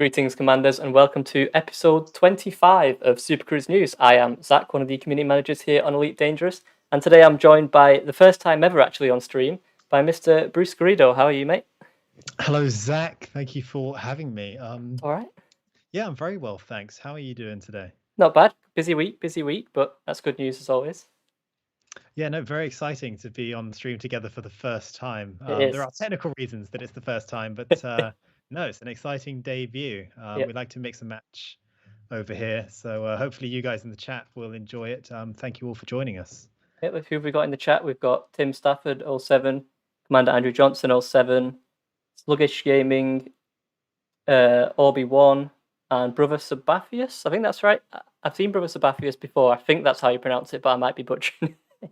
Greetings, Commanders, and welcome to episode 25 of Supercruise News. I am Zac, one of the community managers here on Elite Dangerous, and today I'm joined by, the first time ever actually on stream, by Mr. Bruce Garrido. How are you, mate? Hello, Zac. Thank you for having me. All right. Yeah, I'm very well, thanks. How are you doing today? Not bad. Busy week, but that's good news as always. Yeah, no, very exciting to be on stream together for the first time. It is. There are technical reasons that it's the first time, but no, it's an exciting debut. Yep. We like to mix and match over here, so hopefully you guys in the chat will enjoy it. Thank you all for joining us. Yep, who have we got in the chat? We've got Tim Stafford, 07, Commander Andrew Johnson, 07, Sluggish Gaming, Orby1, and Brother Sabathius. I think that's right. I've seen Brother Sabathius before. I think that's how you pronounce it, but I might be butchering it.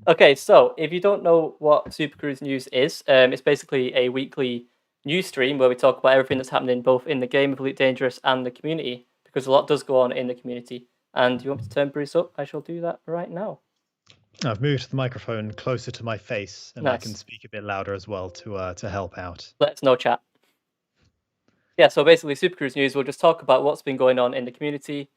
Okay, so if you don't know what Supercruise News is, it's basically a weekly news stream where we talk about everything that's happening both in the game of Elite Dangerous and the community, because a lot does go on in the community. And you want me to turn Bruce up? I shall do that right now. I've moved the microphone closer to my face, and I can Nice. speak a bit louder as well to help out. Let's know chat. Yeah, so basically Supercruise News, we'll just talk about what's been going on in the community,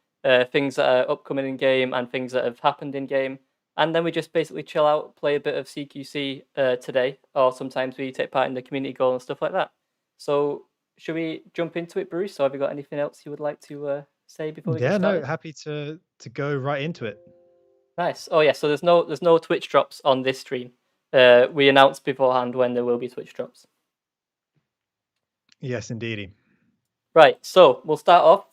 things that are upcoming in game and things that have happened in game. And then we just basically chill out, play a bit of CQC today, or sometimes we take part in the community goal and stuff like that. So should we jump into it, Bruce? Or have you got anything else you would like to say before we get started? No, happy to go right into it. Nice. Oh yeah, so there's no Twitch drops on this stream. We announced beforehand when there will be Twitch drops. Yes, indeedy. Right, so we'll start off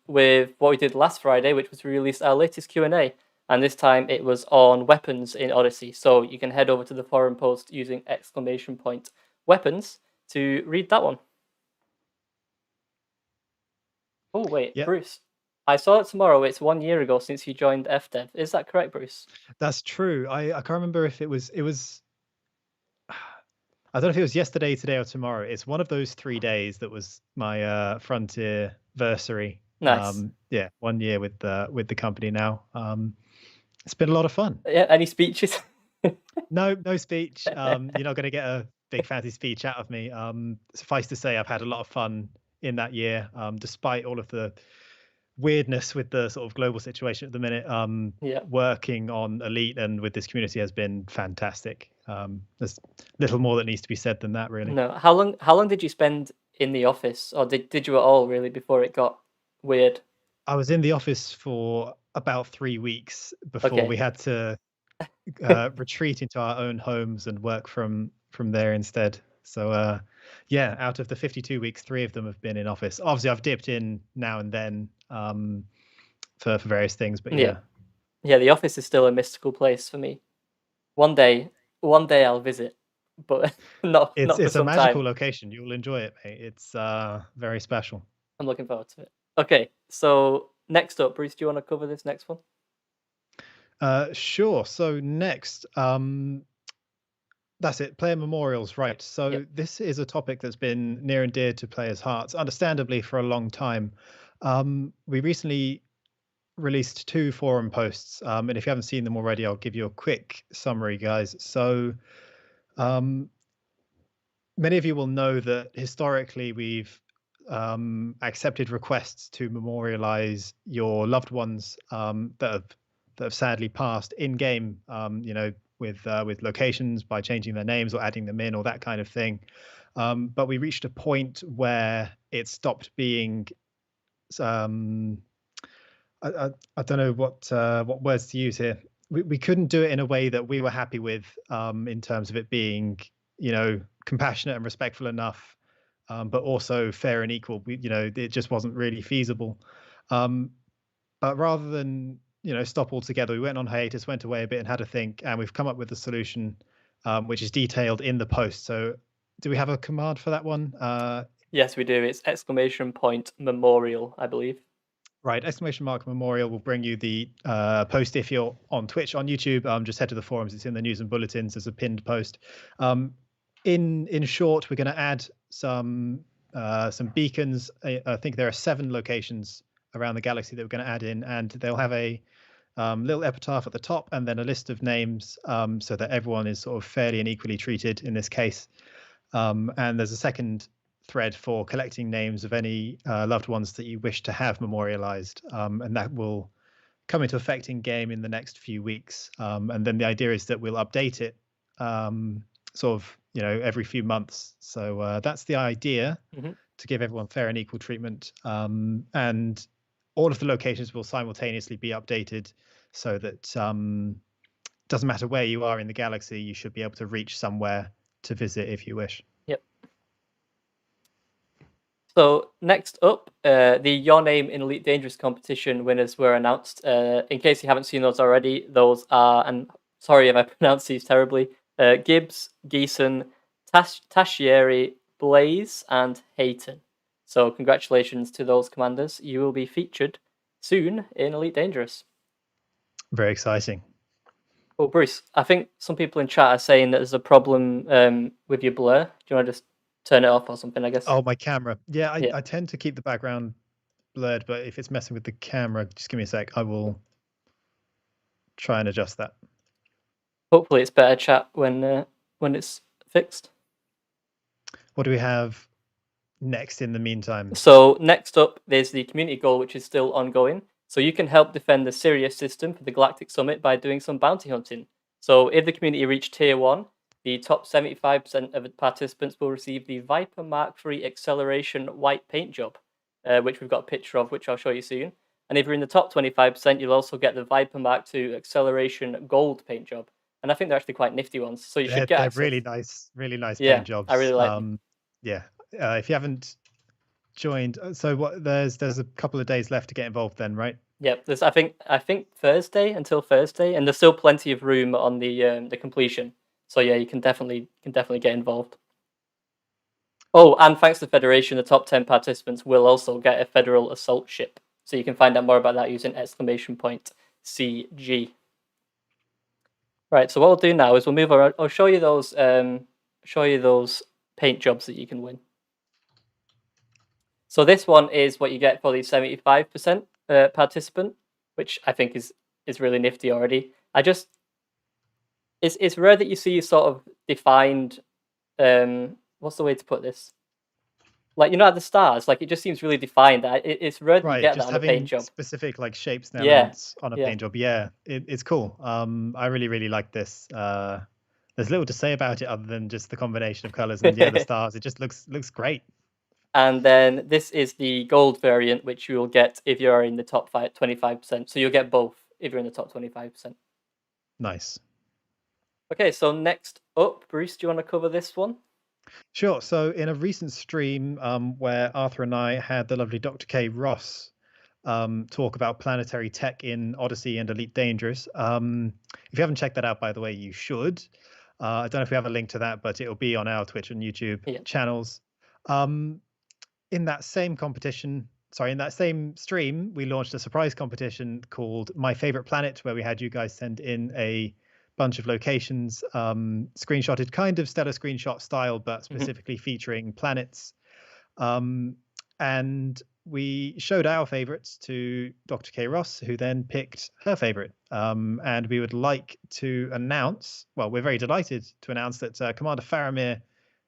with what we did last Friday, which was we released our latest Q&A, and this time it was on weapons in Odyssey. So you can head over to the forum post using !weapons to read that one. Oh wait, yep. Bruce, I saw it tomorrow. It's 1 year ago since you joined FDev. Is that correct, Bruce? That's true. I can't remember if it was. I don't know if it was yesterday, today, or tomorrow. It's one of those 3 days that was my Frontier versary. Nice. Yeah, 1 year with the company now. It's been a lot of fun. Yeah. Any speeches? No speech. You're not going to get a big fancy speech out of me. Suffice to say, I've had a lot of fun in that year, despite all of the weirdness with the sort of global situation at the minute. Working on Elite and with this community has been fantastic. There's little more that needs to be said than that, really. No. How long did you spend in the office, or did you at all really before it got weird? I was in the office for about 3 weeks before we had to retreat into our own homes and work from there instead. So yeah, out of the 52 weeks, 3 of them have been in office. Obviously, I've dipped in now and then for various things, but yeah, the office is still a mystical place for me. One day I'll visit, but not it's for some a magical time. Location. You'll enjoy it, mate. It's very special. I'm looking forward to it. Okay, so next up, Bruce, do you want to cover this next one? Sure. So next, that's it. Player memorials, right? So this is a topic that's been near and dear to players' hearts, understandably, for a long time. We recently released 2 forum posts, and if you haven't seen them already, I'll give you a quick summary, guys. So many of you will know that historically we've accepted requests to memorialize your loved ones that have sadly passed in game, with locations by changing their names or adding them in or that kind of thing. But we reached a point where it stopped being I don't know what words to use here. We couldn't do it in a way that we were happy with, in terms of it being, compassionate and respectful enough, but also fair and equal. It just wasn't really feasible. But rather than stop altogether, we went on hiatus, went away a bit, and had a think, and we've come up with a solution, which is detailed in the post. So, do we have a command for that one? Yes, we do. It's !memorial, I believe. Right, !memorial will bring you the post if you're on Twitch. On YouTube, just head to the forums. It's in the news and bulletins. There's a pinned post. In short, we're going to add some beacons. I think there are 7 locations around the galaxy that we're going to add in, and they'll have a little epitaph at the top and then a list of names, so that everyone is sort of fairly and equally treated in this case. And there's a second thread for collecting names of any loved ones that you wish to have memorialized, and that will come into effect in game in the next few weeks. And then the idea is that we'll update it sort of every few months. So that's the idea, to give everyone fair and equal treatment. And all of the locations will simultaneously be updated, so that doesn't matter where you are in the galaxy, you should be able to reach somewhere to visit if you wish. Yep. So next up, the Your Name in Elite Dangerous competition winners were announced. In case you haven't seen those already, those are, and sorry if I pronounce these terribly, Gibbs, Geeson, Tashieri, Blaze, and Hayton. So congratulations to those commanders. You will be featured soon in Elite Dangerous. Very exciting. Well, Bruce, I think some people in chat are saying that there's a problem with your blur. Do you want to just turn it off or something, I guess? Oh, my camera. Yeah, I tend to keep the background blurred, but if it's messing with the camera, just give me a sec. I will try and adjust that. Hopefully it's better chat when it's fixed. What do we have next in the meantime? So next up, there's the community goal, which is still ongoing. So you can help defend the Sirius system for the Galactic Summit by doing some bounty hunting. So if the community reach Tier 1, the top 75% of the participants will receive the Viper Mark III Acceleration White Paint Job, which we've got a picture of, which I'll show you soon. And if you're in the top 25%, you'll also get the Viper Mark II Acceleration Gold Paint Job. And I think they're actually quite nifty ones. So you should get access. They're really nice paint jobs. I really like them. Yeah. If you haven't joined, so what? There's a couple of days left to get involved then, right? Yep. There's I think Thursday until Thursday, and there's still plenty of room on the completion. So yeah, you can definitely get involved. Oh, and thanks to the Federation, the top 10 participants will also get a Federal assault ship. So you can find out more about that using !CG. Right. So what we'll do now is we'll move around. I'll show you those paint jobs that you can win. So this one is what you get for the 75% participant, which I think is really nifty already. It's rare that you see sort of defined. What's the way to put this? Like at the stars, like it just seems really defined. It's rare that you get that on a paint job. Specific like shapes and elements on a paint job. Yeah, it's cool. I really like this. There's little to say about it other than just the combination of colors and the stars. It just looks great. And then this is the gold variant, which you will get if you're in the top 25%. So you'll get both if you're in the top 25%. Nice. Okay, so next up, Bruce, do you want to cover this one? Sure. So in a recent stream where Arthur and I had the lovely Dr. K. Ross talk about planetary tech in Odyssey and Elite Dangerous. If you haven't checked that out, by the way, you should. I don't know if we have a link to that, but it'll be on our Twitch and YouTube channels. In that same stream, we launched a surprise competition called My Favorite Planet, where we had you guys send in a bunch of locations, screenshotted kind of stellar screenshot style, but specifically featuring planets. And we showed our favorites to Dr. K. Ross, who then picked her favorite. And we would like to announce, well, we're very delighted to announce that Commander Faramir,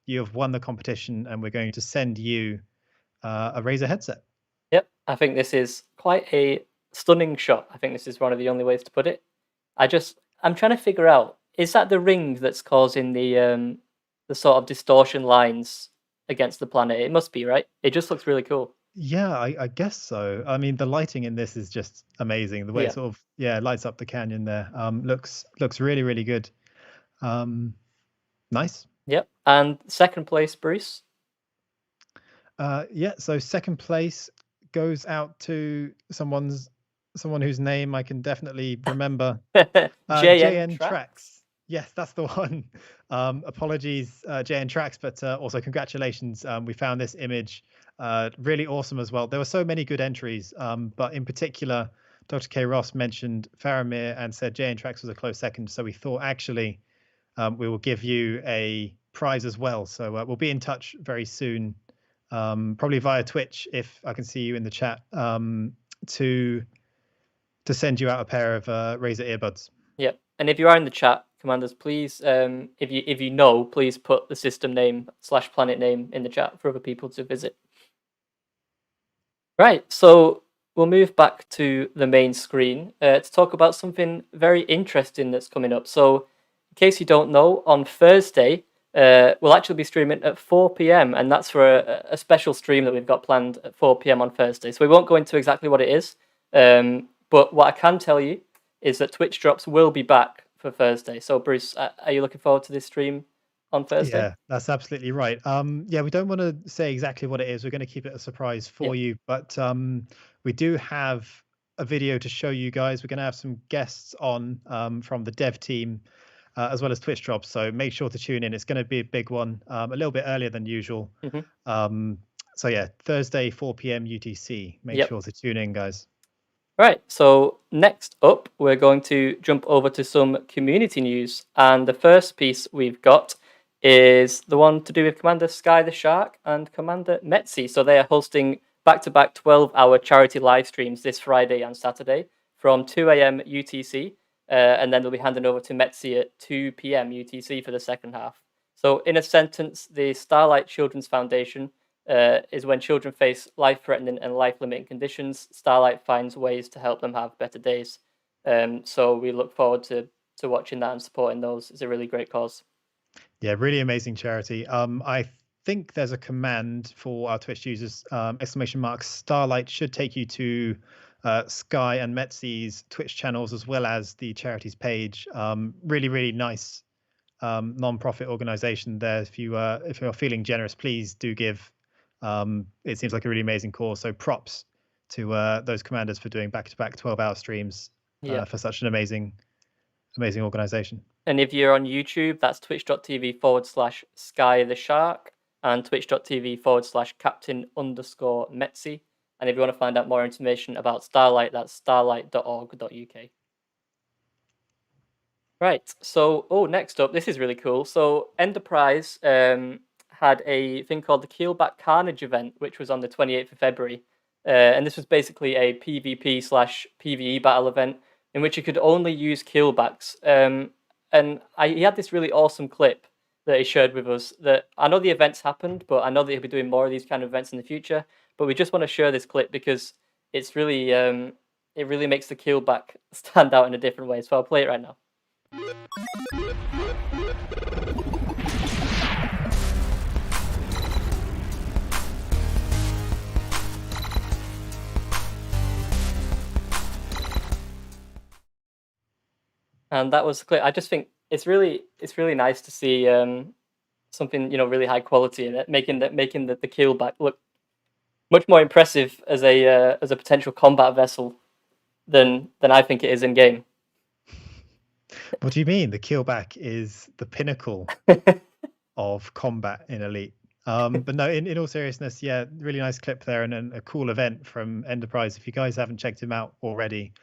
you have won the competition, and we're going to send you a Razer headset. Yep, I think this is quite a stunning shot. I think this is one of the only ways to put it. I'm trying to figure out, is that the ring that's causing the sort of distortion lines against the planet? It must be, right? It just looks really cool. Yeah, I guess so. I mean, the lighting in this is just amazing. The way it sort of lights up the canyon there looks really good. Nice. Yep. And second place, Bruce. So second place goes out to someone whose name I can definitely remember. JN Tracks. Yes, that's the one. Apologies, JN Tracks, but also congratulations. We found this image really awesome as well. There were so many good entries, but in particular, Dr. K. Ross mentioned Faramir and said JN Tracks was a close second. So we thought actually we will give you a prize as well. So we'll be in touch very soon. Probably via Twitch if I can see you in the chat, to send you out a pair of Razer earbuds. Yep, And if you are in the chat, commanders, please, if you know, please put the system name / planet name in the chat for other people to visit. Right, so we'll move back to the main screen to talk about something very interesting that's coming up. So, in case you don't know, on Thursday, we'll actually be streaming at 4 p.m. and that's for a special stream that we've got planned at 4 p.m. on Thursday. So we won't go into exactly what it is, but what I can tell you is that Twitch drops will be back for Thursday. So Bruce, are you looking forward to this stream on Thursday? Yeah, that's absolutely right. Yeah, we don't want to say exactly what it is. We're going to keep it a surprise for you, but we do have a video to show you guys. We're going to have some guests on from the dev team as well as Twitch drops. So make sure to tune in. It's going to be a big one, a little bit earlier than usual. So yeah, Thursday, 4 p.m. UTC. Make sure to tune in, guys. Right, so next up, we're going to jump over to some community news. And the first piece we've got is the one to do with Commander Sky the Shark and Commander Metzi. So they are hosting back-to-back 12-hour charity live streams this Friday and Saturday from 2 a.m. UTC. And then they'll be handing over to Metzi at 2 p.m. UTC for the second half. So in a sentence, the Starlight Children's Foundation is when children face life-threatening and life-limiting conditions, Starlight finds ways to help them have better days. So we look forward to watching that and supporting those. It's a really great cause. Yeah, really amazing charity. I think there's a command for our Twitch users, ! Starlight should take you to Sky and Metzi's Twitch channels as well as the charities page. Really, really nice non-profit organization there. If you're feeling generous, please do give. It seems like a really amazing cause. So props to those commanders for doing back-to-back 12-hour streams for such an amazing organization. And if you're on YouTube, that's twitch.tv/Sky the Shark and twitch.tv/Captain_Metzi. And if you want to find out more information about Starlight, that's starlight.org.uk. Right, so, next up, this is really cool. So Enterprise had a thing called the Keelback Carnage event, which was on the 28th of February. And this was basically a PvP/PvE battle event in which you could only use keelbacks. And he had this really awesome clip that he shared with us that I know the events happened, but I know that he'll be doing more of these kind of events in the future. But we just want to share this clip because it's really, it really makes the keelback stand out in a different way. So I'll play it right now. And that was the clip. I just think it's really nice to see something really high quality in it, making the keelback look much more impressive as a potential combat vessel than I think it is in game. What do you mean? The keelback is the pinnacle of combat in Elite. But no, in all seriousness, yeah, really nice clip there and a cool event from Enterprise. If you guys haven't checked him out already,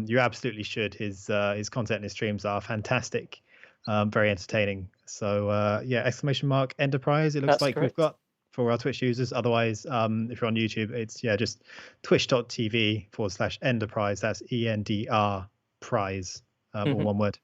you absolutely should. His content and his streams are fantastic, very entertaining. So yeah, !Enterprise. It looks That's like correct. We've got for our Twitch users. Otherwise, if you're on YouTube, it's just twitch.tv/Enterprise. That's ENDR prize, all one word.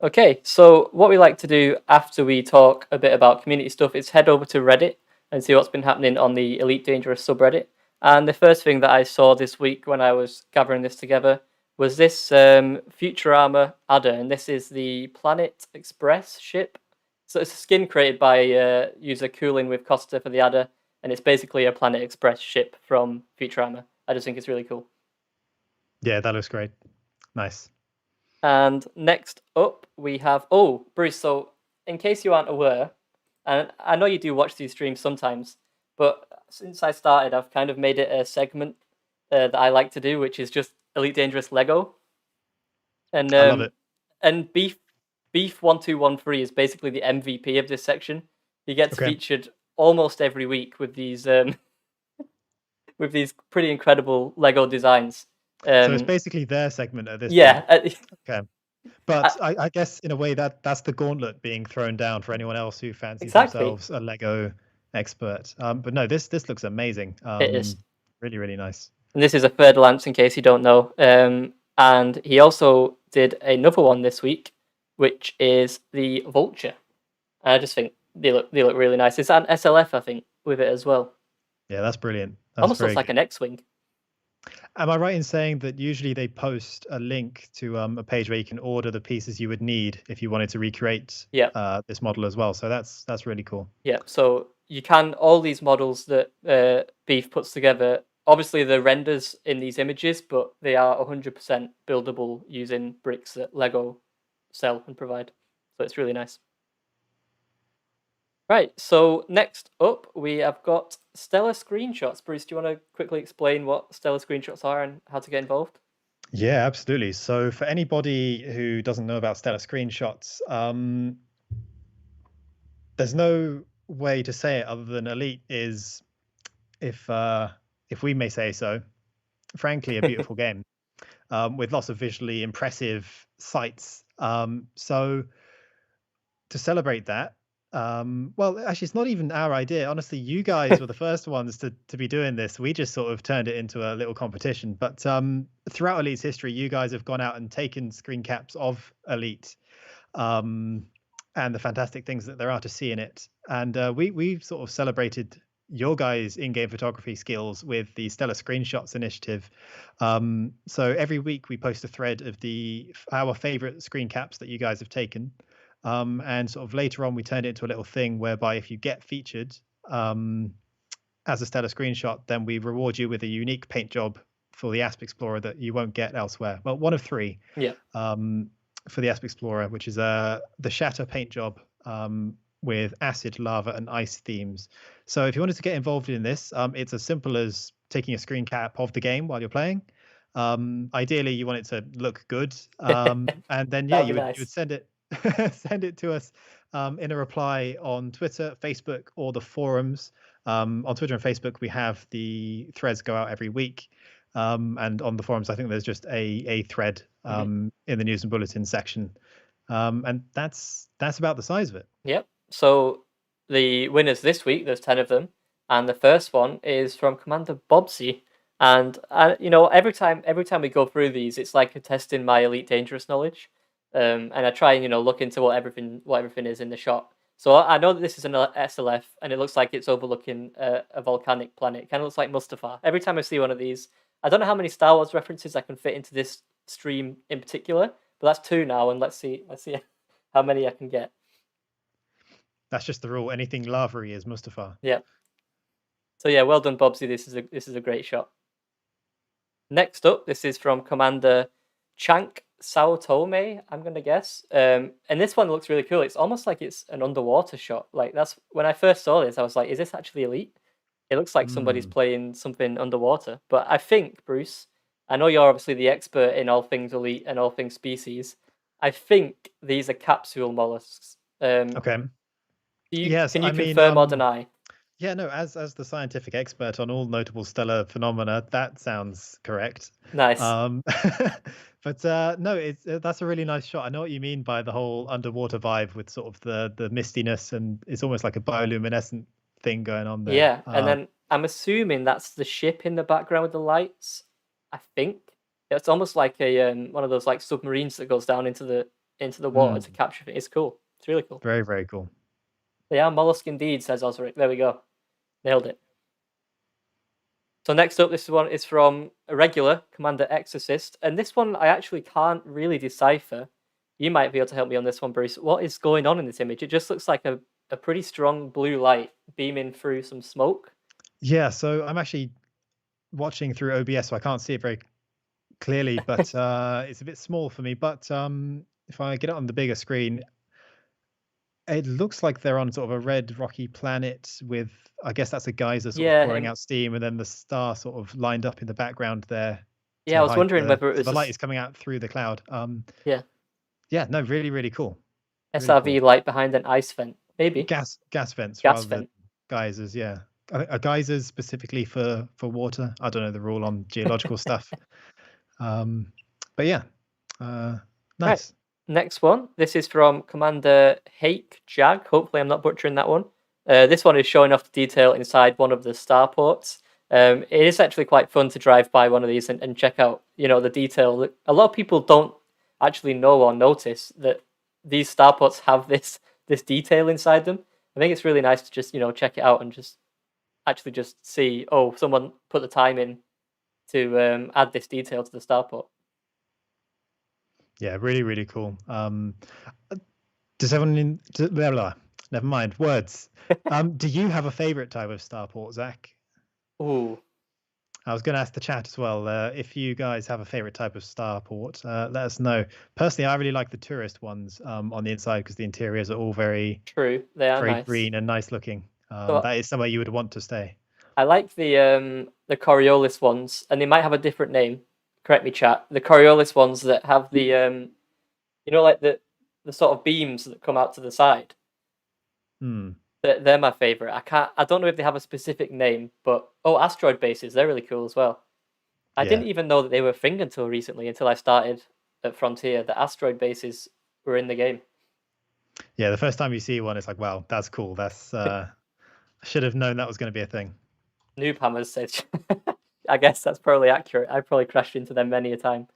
Okay, so what we like to do after we talk a bit about community stuff is head over to Reddit and see what's been happening on the Elite Dangerous subreddit. And the first thing that I saw this week when I was gathering this together was this Futurama adder, and this is the Planet Express ship. So it's a skin created by user Cooling with Costa for the adder, and it's basically a Planet Express ship from Futurama. I just think it's really cool. Yeah, that looks great. Nice. And next up, we have Bruce. So, in case you aren't aware, and I know you do watch these streams sometimes, but since I started, I've kind of made it a segment that I like to do, which is just Elite Dangerous Lego. And I love it. And Beef 1213 is basically the MVP of this section. He gets featured almost every week with these with these pretty incredible Lego designs. So it's basically their segment at this point. Okay. But I guess in a way that's the gauntlet being thrown down for anyone else who fancies themselves a Lego expert. But no, this looks amazing. It is. Really, really nice. And this is a third lance in case you don't know. And he also did another one this week, which is the Vulture. I just think they look really nice. It's an SLF, I think, with it as well. Yeah, that's brilliant. That's Almost very looks like good. an X-wing. Am I right in saying that usually they post a link to a page where you can order the pieces you would need if you wanted to recreate Yeah, this model as well? So that's really cool. yeah. So you can all these models that Beef puts together. Obviously, the renders in these images, but they are 100% buildable using bricks that Lego sell and provide. So it's really nice. Right, so next up we have got Stellar Screenshots. Bruce, do you want to quickly explain what Stellar Screenshots are and how to get involved? Yeah, absolutely. So for anybody who doesn't know about stellar screenshots, there's no way to say it other than Elite is, if we may say so, frankly, a beautiful game with lots of visually impressive sights. So to celebrate that, well, actually, it's not even our idea. Honestly, you guys were the first ones to be doing this. We just sort of turned it into a little competition. But throughout Elite's history, you guys have gone out and taken screen caps of Elite, and the fantastic things that there are to see in it. And we've sort of celebrated your guys' in-game photography skills with the Stellar Screenshots initiative. So every week we post a thread of our favorite screen caps that you guys have taken. And sort of later on, we turned it into a little thing whereby if you get featured as a stellar screenshot, then we reward you with a unique paint job for the Asp Explorer that you won't get elsewhere. Well, one of three. Yeah. For the Asp Explorer, which is the Shatter paint job with acid, lava, and ice themes. So if you wanted to get involved in this, it's as simple as taking a screen cap of the game while you're playing. Ideally, you want it to look good, and then you would send it send it to us in a reply on Twitter, Facebook, or the forums. On Twitter and Facebook, we have the threads go out every week. And on the forums, I think there's just a thread in the news and bulletin section. And that's about the size of it. Yep. So the winners this week, there's 10 of them. And the first one is from Commander Bobsy. And every time we go through these, it's like a test in my Elite Dangerous knowledge. And I try and look into what everything is in the shot. So I know that this is an SLF, and it looks like it's overlooking a volcanic planet. It kind of looks like Mustafar. Every time I see one of these, I don't know how many Star Wars references I can fit into this stream in particular, but that's 2 now, and let's see how many I can get. That's just the rule. Anything lava-y is Mustafar. Yeah. So yeah, well done, Bobsy. This is a great shot. Next up, this is from Commander Chank Saotome, I'm gonna guess. And this one looks really cool. It's almost like it's an underwater shot. Like that's when I first saw this, I was like, is this actually Elite? It looks like somebody's playing something underwater. But I think, Bruce, I know you're obviously the expert in all things Elite and all things species. I think these are capsule mollusks. Okay. Can you confirm or deny? Yeah, no, as the scientific expert on all notable stellar phenomena, that sounds correct. Nice. But no, that's a really nice shot. I know what you mean by the whole underwater vibe with sort of the mistiness, and it's almost like a bioluminescent thing going on there. Yeah, and then I'm assuming that's the ship in the background with the lights. I think it's almost like a one of those like submarines that goes down into the water to capture it. It's cool. It's really cool. Very, very cool. They are mollusk indeed, says Osric. There we go. Nailed it. So next up, this one is from a regular Commander Exorcist, and this one I actually can't really decipher. You might be able to help me on this one, Bruce. What is going on in this image? It just looks like a pretty strong blue light beaming through some smoke. Yeah, so I'm actually watching through OBS, so I can't see it very clearly, but it's a bit small for me. But if I get it on the bigger screen, it looks like they're on sort of a red rocky planet with, I guess that's a geyser sort of pouring out steam, and then the star sort of lined up in the background there. Yeah, I was wondering whether it was the light is coming out through the cloud. Yeah, no, really, really cool. SRV really cool. Light behind an ice vent, maybe gas vents rather than geysers. Yeah, a geysers specifically for water. I don't know the rule on geological stuff. But yeah, nice. Right. Next one. This is from Commander Hake Jag. Hopefully I'm not butchering that one. This one is showing off the detail inside one of the starports. It is actually quite fun to drive by one of these and check out, the detail. A lot of people don't actually know or notice that these starports have this detail inside them. I think it's really nice to just check it out and just actually just see, oh, someone put the time in to add this detail to the starport. Yeah, really, really cool. Does everyone blah, blah, never mind words. Do you have a favorite type of starport, Zach? Ooh, I was going to ask the chat as well. If you guys have a favorite type of starport, let us know. Personally, I really like the tourist ones on the inside because the interiors are all very, true, they are very nice. green and nice looking. So that is somewhere you would want to stay. I like the Coriolis ones, and they might have a different name. Correct me, chat. The Coriolis ones that have the like the sort of beams that come out to the side. Hmm. They're my favorite. I don't know if they have a specific name, but asteroid bases, they're really cool as well. I Yeah. didn't even know that they were a thing until recently, until I started at Frontier. The asteroid bases were in the game. Yeah, the first time you see one, it's like, wow, that's cool. That's I should have known that was going to be a thing. Noob Hammers said, I guess that's probably accurate. I probably crashed into them many a time.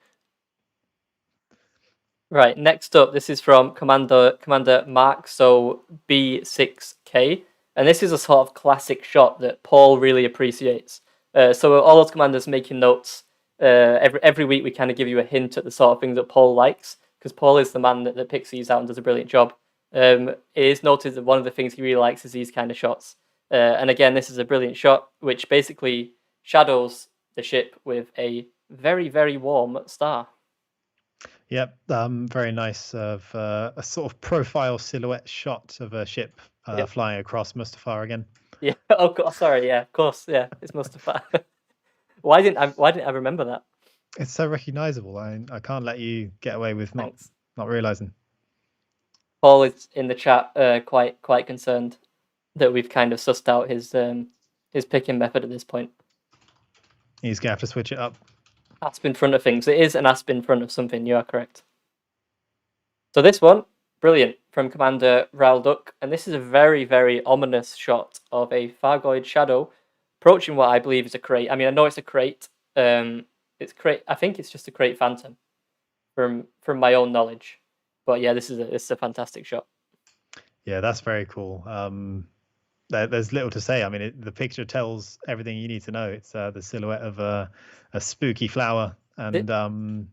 Right, next up, this is from Commander Mark, so B6K, and this is a sort of classic shot that Paul really appreciates. So all those commanders making notes. Every week we kind of give you a hint at the sort of thing that Paul likes, because Paul is the man that picks these out and does a brilliant job. It is noted that one of the things he really likes is these kind of shots. And again, this is a brilliant shot, which basically shadows the ship with a very, very warm star. Yep, very nice of a sort of profile silhouette shot of a ship Yep. flying across Mustafar again. Yeah. Oh, sorry. Yeah. Of course. Yeah. It's Mustafa. Why didn't I remember that? It's so recognizable. I can't let you get away with not realizing. Paul is in the chat, quite concerned that we've kind of sussed out his picking method at this point. He's gonna have to switch it up. Asp in front of things. It is an asp in front of something. You are correct. So this one, brilliant, from Commander Ralduk, and this is a very, very ominous shot of a Thargoid shadow approaching what I believe is a crate. I mean, I know it's a crate. It's crate. I think it's just a crate phantom, from my own knowledge. But yeah, this is a fantastic shot. Yeah, that's very cool. There's little to say. I mean, the picture tells everything you need to know. It's the silhouette of a spooky flower, and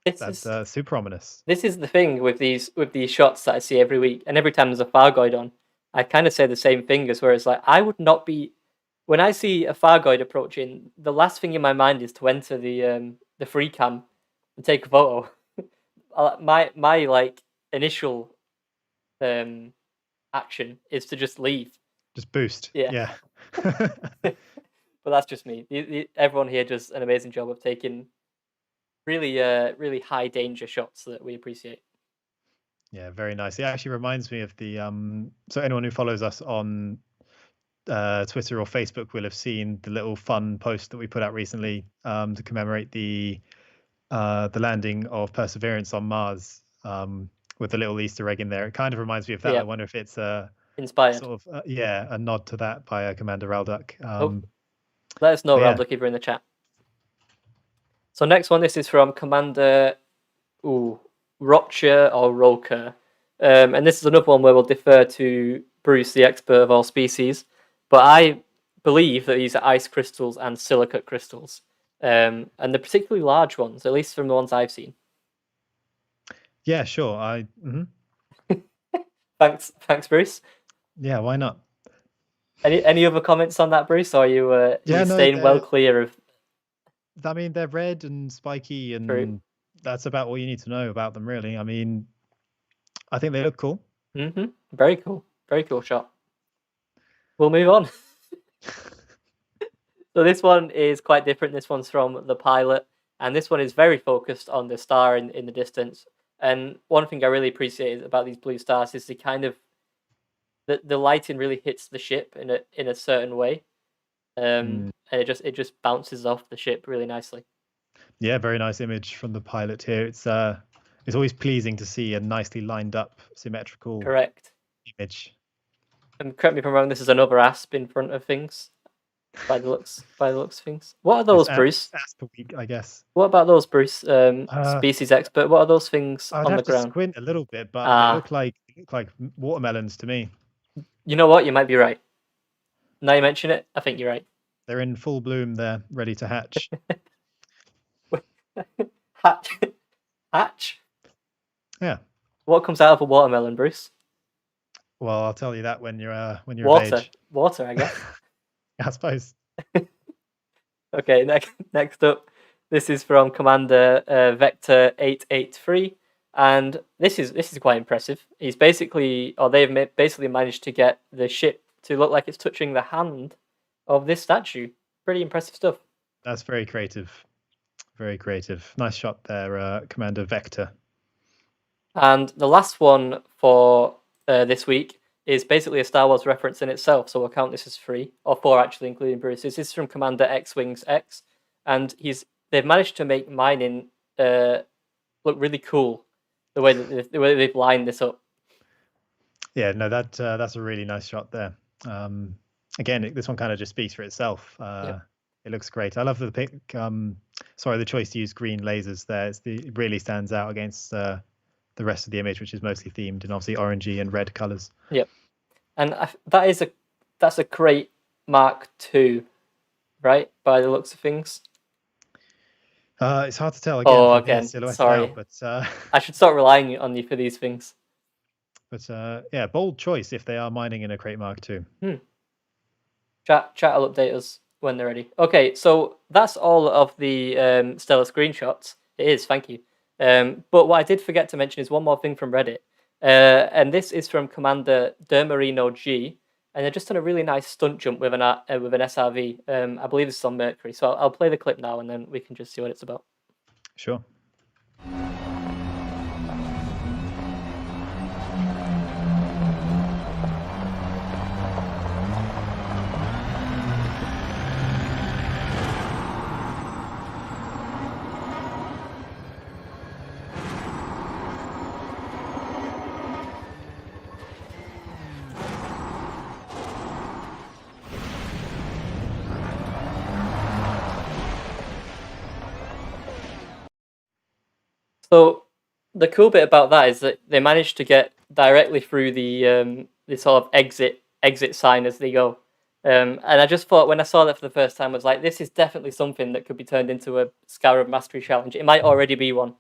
that's super ominous. This is the thing with these shots that I see every week, and every time there's a Thargoid on, I kind of say the same thing as where it's like, I would not be, when I see a Thargoid approaching, the last thing in my mind is to enter the free cam and take a photo. my like initial action is to just leave. Just boost. Yeah. But that's just me. Everyone here does an amazing job of taking really really high danger shots that we appreciate. Yeah, very nice. It actually reminds me of the so anyone who follows us on Twitter or Facebook will have seen the little fun post that we put out recently to commemorate the landing of Perseverance on Mars, with a little Easter egg in there. It kind of reminds me of that. Yeah. I wonder if it's inspired, sort of a nod to that by Commander Ralduk. Let us know, Ralduk, if you're in the chat. So next one, this is from Commander Rocher or Roker, and this is another one where we'll defer to Bruce, the expert of all species. But I believe that these are ice crystals and silicate crystals, and they're particularly large ones, at least from the ones I've seen. Yeah, sure. Thanks, Bruce. Yeah, why not? Any other comments on that, Bruce? Or are you staying well clear of? I mean, they're red and spiky, and True. That's about all you need to know about them, really. I mean, I think they look cool. Mm-hmm. Very cool shot. We'll move on. So this one is quite different. This one's from the pilot, and this one is very focused on the star in the distance. And one thing I really appreciate about these blue stars is the kind of the lighting really hits the ship in a certain way, and it just bounces off the ship really nicely. Yeah, very nice image from the pilot here. It's always pleasing to see a nicely lined up, symmetrical image. And correct me if I'm wrong, this is another asp in front of things. by the looks of things. What are those, Bruce? As per week, I guess. What about those, Bruce? Species expert. What are those things I'd on the have to ground? squint a little bit, but they look like watermelons to me. You know what? You might be right. Now you mention it, I think you're right. They're in full bloom. They're ready to hatch. Hatch. Hatch. Yeah. What comes out of a watermelon, Bruce? Well, I'll tell you that when you're Water. of age. Water, I guess. I suppose. Okay, next up, this is from Commander Vector 883, and this is quite impressive. He's basically, or they've basically managed to get the ship to look like it's touching the hand of this statue. Pretty impressive stuff. That's very creative. Very creative. Nice shot there, Commander Vector. And the last one for this week is basically a Star Wars reference in itself, so we'll count this as 3, or 4 actually, including Bruce. This is from Commander X-Wings X, and they've managed to make mining look really cool, the way that they've lined this up. Yeah, no, that's a really nice shot there. Again, this one kind of just speaks for itself. Yep. It looks great. I love the the choice to use green lasers there. It really stands out against the rest of the image, which is mostly themed in obviously orangey and red colors. Yep. And that's a crate Mark II, right? By the looks of things. It's hard to tell again. Sorry, out, but I should start relying on you for these things. But yeah, bold choice if they are mining in a crate Mark II. Chat will update us when they're ready. Okay, so that's all of the stellar screenshots. It is, thank you. But what I did forget to mention is one more thing from Reddit. And this is from Commander Dermarino G. And they're just done a really nice stunt jump with an SRV. I believe this is on Mercury. So I'll play the clip now and then we can just see what it's about. Sure. So the cool bit about that is that they managed to get directly through the sort of exit sign as they go. And I just thought when I saw that for the first time, I was like, this is definitely something that could be turned into a Scarab Mastery Challenge. It might already be one,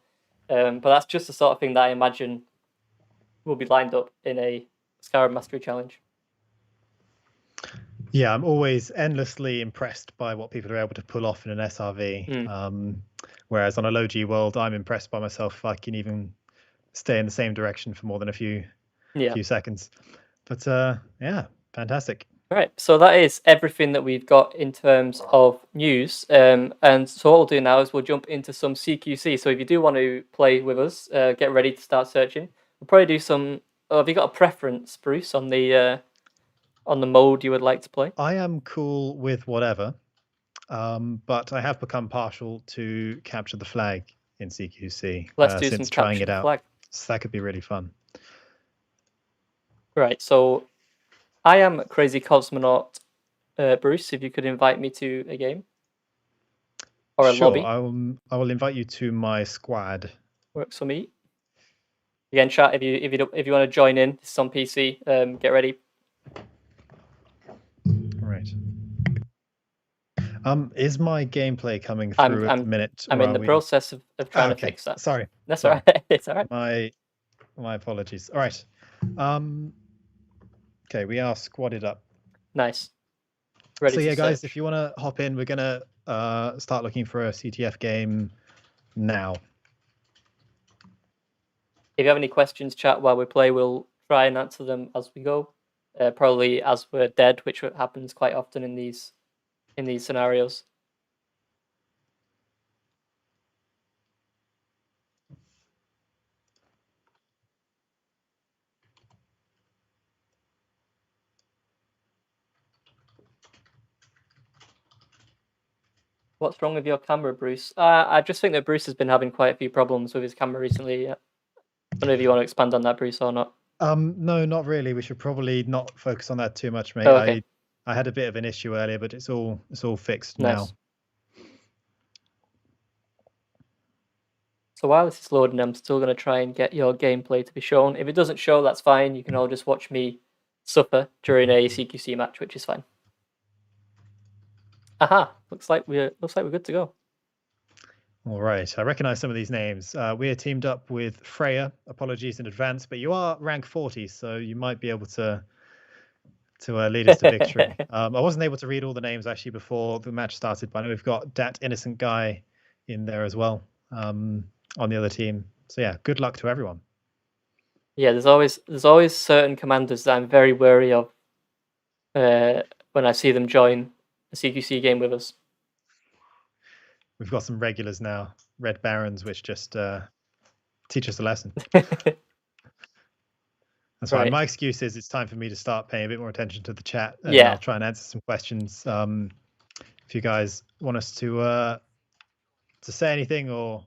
but that's just the sort of thing that I imagine will be lined up in a Scarab Mastery Challenge. Yeah, I'm always endlessly impressed by what people are able to pull off in an SRV. Whereas on a low G world, I'm impressed by myself if I can even stay in the same direction for more than a few seconds. But yeah, fantastic. All right, so that is everything that we've got in terms of news. And so what we'll do now is we'll jump into some CQC. So if you do want to play with us, get ready to start searching. We'll probably do some. Have you got a preference, Bruce, on the mode you would like to play? I am cool with whatever, but I have become partial to capture the flag in CQC. Let's do since some trying capture it the out. flag. So that could be really fun. Right, so I am Crazy Cosmonaut. Bruce, if you could invite me to a game or a lobby. I will invite you to my squad. Works for me. Again, chat if you want to join in. This is on PC. Get ready. Right. Is my gameplay coming through at the minute? I'm in the process of trying to fix that. Sorry. That's all right. It's all right. My apologies. All right. Okay, we are squadded up. Nice. Ready so yeah, guys, search. if you want to hop in, we're gonna start looking for a CTF game now. If you have any questions, chat while we play. We'll try and answer them as we go. Probably as we're dead, which happens quite often in these scenarios. What's wrong with your camera, Bruce? I just think that Bruce has been having quite a few problems with his camera recently. I don't know if you want to expand on that, Bruce, or not. No, not really. We should probably not focus on that too much, mate. Oh, okay. I had a bit of an issue earlier, but it's all fixed now. Nice. So while this is loading, I'm still going to try and get your gameplay to be shown. If it doesn't show, that's fine. You can all just watch me suffer during a CQC match, which is fine. Aha! Looks like we're good to go. All right, I recognize some of these names. We are teamed up with Freya. Apologies in advance, but you are rank 40, so you might be able to lead us to victory. I wasn't able to read all the names actually before the match started, but I know we've got that innocent guy in there as well on the other team. So yeah, good luck to everyone. Yeah, there's always certain commanders that I'm very wary of when I see them join a CQC game with us. We've got some regulars now, Red Barons, which just teach us a lesson. That's fine. My excuse is it's time for me to start paying a bit more attention to the chat, and I'll try and answer some questions. If you guys want us to say anything or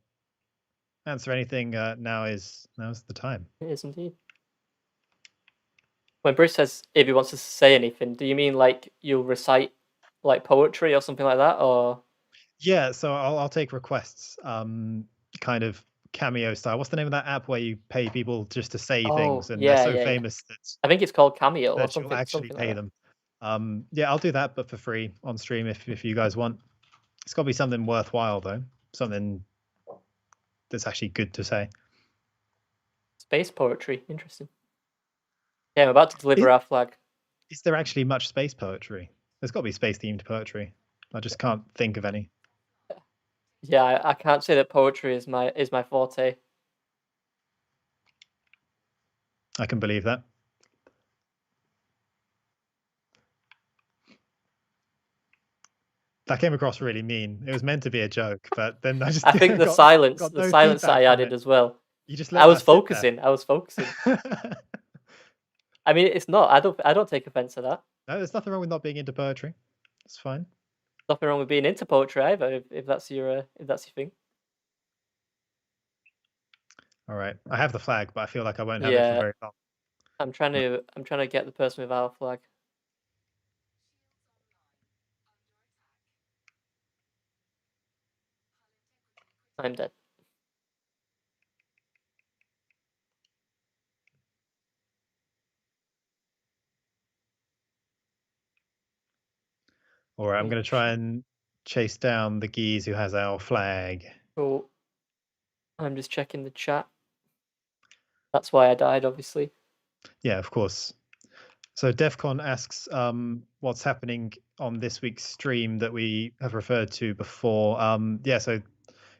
answer anything, now's the time. It is indeed. When Bruce says if he wants us to say anything, do you mean like you'll recite like poetry or something like that, or? Yeah, so I'll take requests, kind of cameo style. What's the name of that app where you pay people just to say things, and they're so famous that I think it's called Cameo or that something. you'll actually something pay like them. Yeah, I'll do that, but for free on stream if you guys want. It's got to be something worthwhile though, something that's actually good to say. Space poetry, interesting. Yeah, I'm about to deliver our flag. Is there actually much space poetry? There's got to be space themed poetry. I just can't think of any. Yeah, I can't say that poetry is my forte. I can believe that. That came across really mean. It was meant to be a joke, but then I just I think the silence that I added as well. You just I was focusing. I mean, it's not. I don't take offense to that. No, there's nothing wrong with not being into poetry. It's fine. Nothing wrong with being into poetry either, if that's your thing. All right, I have the flag, but I feel like I won't have it for very long. I'm trying to get the person with our flag. I'm dead. All right, I'm going to try and chase down the geese who has our flag. Oh, I'm just checking the chat. That's why I died, obviously. Yeah, of course. So DEFCON asks what's happening on this week's stream that we have referred to before. Yeah, so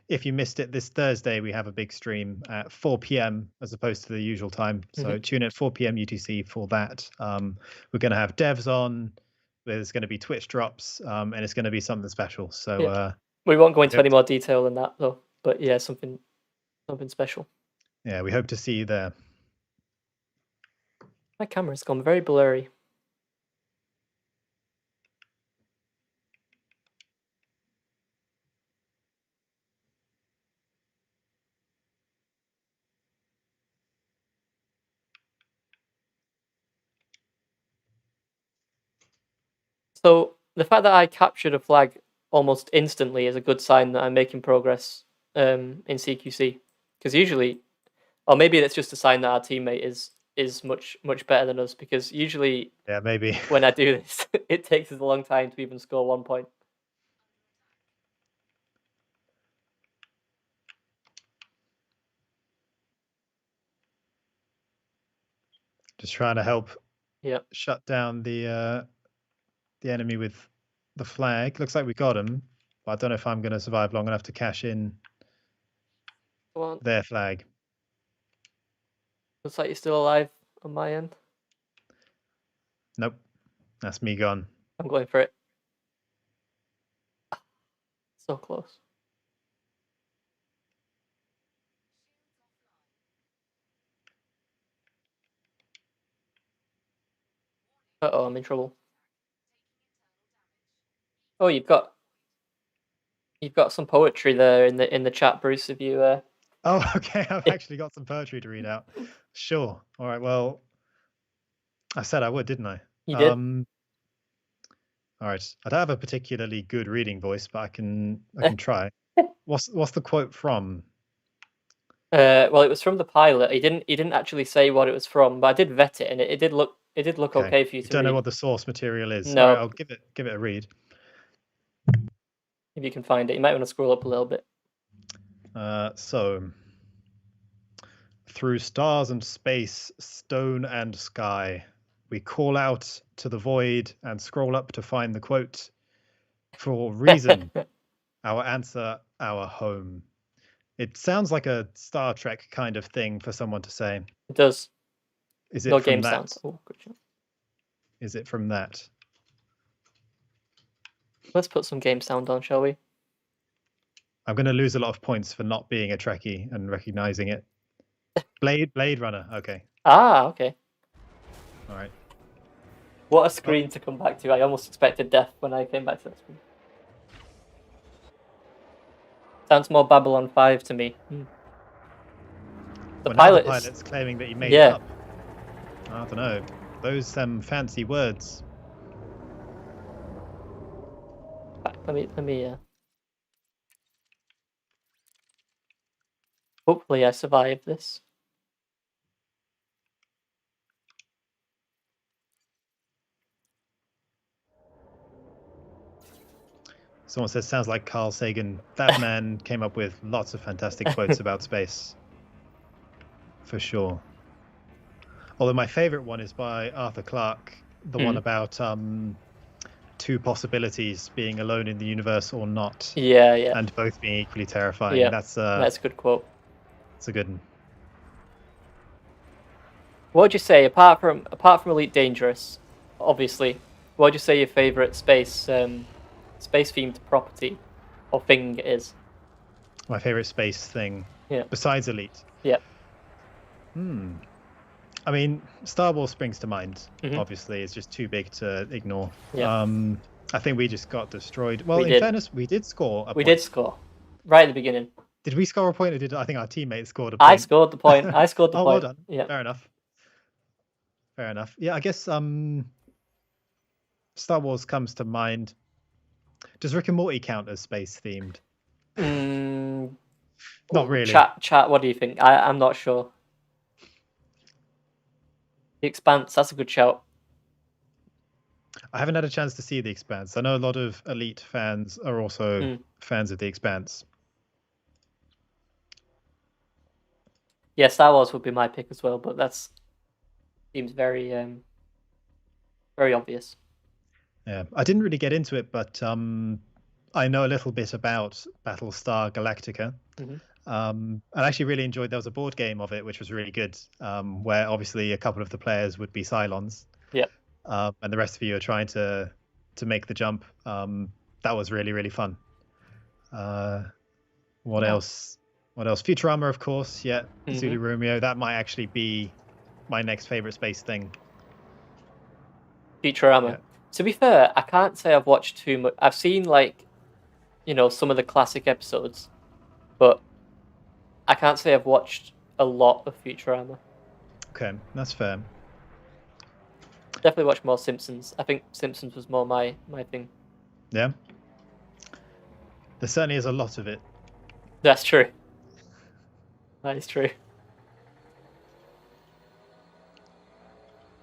if you missed it, this Thursday we have a big stream at 4 p.m. as opposed to the usual time. So tune in at 4 p.m. UTC for that. We're going to have devs on. There's going to be Twitch drops, and it's going to be something special. So we won't go into any more detail than that, though. But yeah, something special. Yeah, we hope to see you there. My camera's gone very blurry. So the fact that I captured a flag almost instantly is a good sign that I'm making progress in CQC. Because usually, or maybe that's just a sign that our teammate is much better than us. Because usually, yeah, maybe when I do this, it takes us a long time to even score 1 point. Just trying to help. Yeah. Shut down the enemy with the flag. Looks like we got him, but I don't know if I'm going to survive long enough to cash in their flag. Looks like you're still alive on my end. Nope, that's me gone. I'm going for it. So close. Uh-oh, I'm in trouble. Oh, you've got some poetry there in the chat, Bruce. If you Oh, okay. I've actually got some poetry to read out. Sure. All right. Well, I said I would, didn't I? You did. All right. I don't have a particularly good reading voice, but I can try. What's the quote from? Well, it was from the pilot. He didn't actually say what it was from, but I did vet it, and it did look Okay. okay for you You to don't know read. what the source material is. All right, No, I'll give it a read. if you can find it, you might want to scroll up a little bit. So, through stars and space, stone and sky, we call out to the void and scroll up to find the quote. For reason, our answer, our home. It sounds like a Star Trek kind of thing for someone to say. It does. Is No it from game that? sound. Oh, good job. Is it from that? Let's put some game sound on, shall we? I'm going to lose a lot of points for not being a Trekkie and recognizing it. Blade Runner. Okay. Ah, okay. All right. What a screen to come back to. I almost expected death when I came back to that screen. Sounds more Babylon 5 to me. The pilot's claiming that he made it up. I don't know. Those fancy words. Let me hopefully I survive this. Someone says, sounds like Carl Sagan. That man came up with lots of fantastic quotes about space. For sure. Although my favorite one is by Arthur Clarke, the one about two possibilities, being alone in the universe or not. Yeah. And both being equally terrifying. Yeah, that's a good quote. It's a good one. What would you say, apart from Elite Dangerous, obviously, what would you say your favorite space themed property or thing is? My favorite space thing. Yeah. Besides Elite. Yeah. I mean, Star Wars springs to mind. Obviously, it's just too big to ignore. Yeah. I think we just got destroyed. Well, in fairness, we did score a point. We did score right at the beginning. Did we score a point, or did I think our teammate scored a point? I scored the point. I scored the point. Well done. Yeah. Fair enough. Yeah, I guess Star Wars comes to mind. Does Rick and Morty count as space themed? Not really. Chat. What do you think? I'm not sure. The Expanse. That's a good shout. I haven't had a chance to see The Expanse. I know a lot of Elite fans are also fans of The Expanse. Yeah, Star Wars would be my pick as well, but that's seems very very obvious. Yeah, I didn't really get into it, but I know a little bit about Battlestar Galactica. And I actually really enjoyed. There was a board game of it, which was really good, where obviously a couple of the players would be Cylons. Yeah. And the rest of you are trying to make the jump. That was really, really fun. What else? Futurama, of course. Yeah. Zulu Romeo. That might actually be my next favorite space thing. Futurama. Yeah. To be fair, I can't say I've watched too much. I've seen some of the classic episodes, but I can't say I've watched a lot of Futurama. Okay, that's fair. Definitely watch more Simpsons. I think Simpsons was more my thing. Yeah. There certainly is a lot of it. That's true. That is true.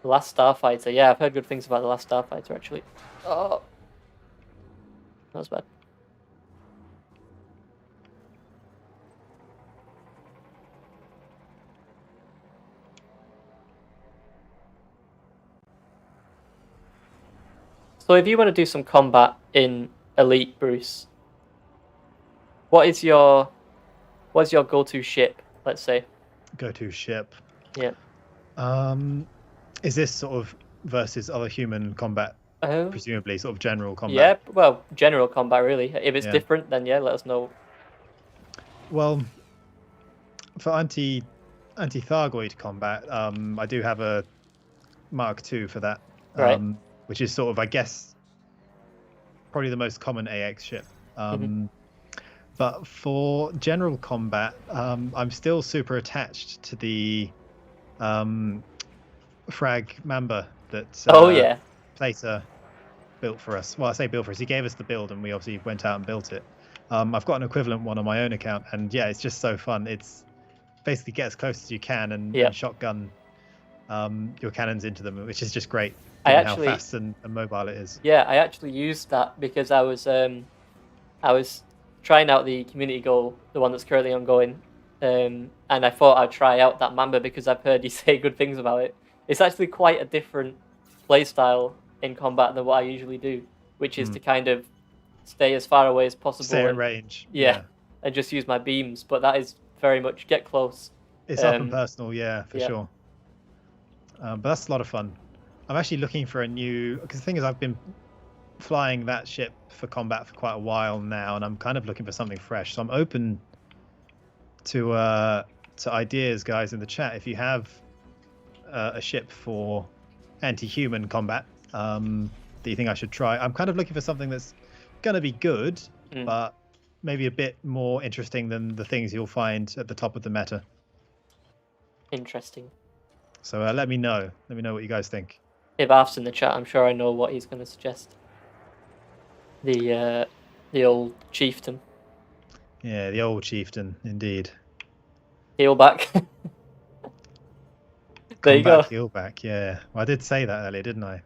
The Last Starfighter. Yeah, I've heard good things about The Last Starfighter, actually. Oh. That was bad. So if you want to do some combat in Elite, Bruce, what's your go-to ship, let's say? Go-to ship? Yeah. Is this sort of versus other human combat? Presumably sort of general combat? Yeah, well, general combat, really. If it's different, then yeah, let us know. Well, for anti-Thargoid combat, I do have a Mark II for that. Right. Which is sort of, I guess, probably the most common AX ship. But for general combat, I'm still super attached to the Frag Mamba that Plater built for us. Well, I say built for us. He gave us the build, and we obviously went out and built it. I've got an equivalent one on my own account, and yeah, it's just so fun. It's basically get as close as you can and shotgun your cannons into them, which is just great, given how fast and mobile it is. Yeah, I actually used that because I was trying out the community goal, the one that's currently ongoing, and I thought I'd try out that Mamba because I've heard you say good things about it. It's actually quite a different playstyle in combat than what I usually do, which is to kind of stay as far away as possible. Stay in range. Yeah, and just use my beams. But that is very much get close. It's up and personal, yeah, for sure. But that's a lot of fun. I'm actually looking for a new, because the thing is, I've been flying that ship for combat for quite a while now, and I'm kind of looking for something fresh. So I'm open to ideas, guys, in the chat. If you have a ship for anti-human combat that you think I should try, I'm kind of looking for something that's going to be good, but maybe a bit more interesting than the things you'll find at the top of the meta. Interesting. So let me know. Let me know what you guys think. If Arf's in the chat, I'm sure I know what he's going to suggest. The old chieftain. Yeah, the old chieftain, indeed. Keelback. There you go. Keelback, yeah. Well, I did say that earlier, didn't I?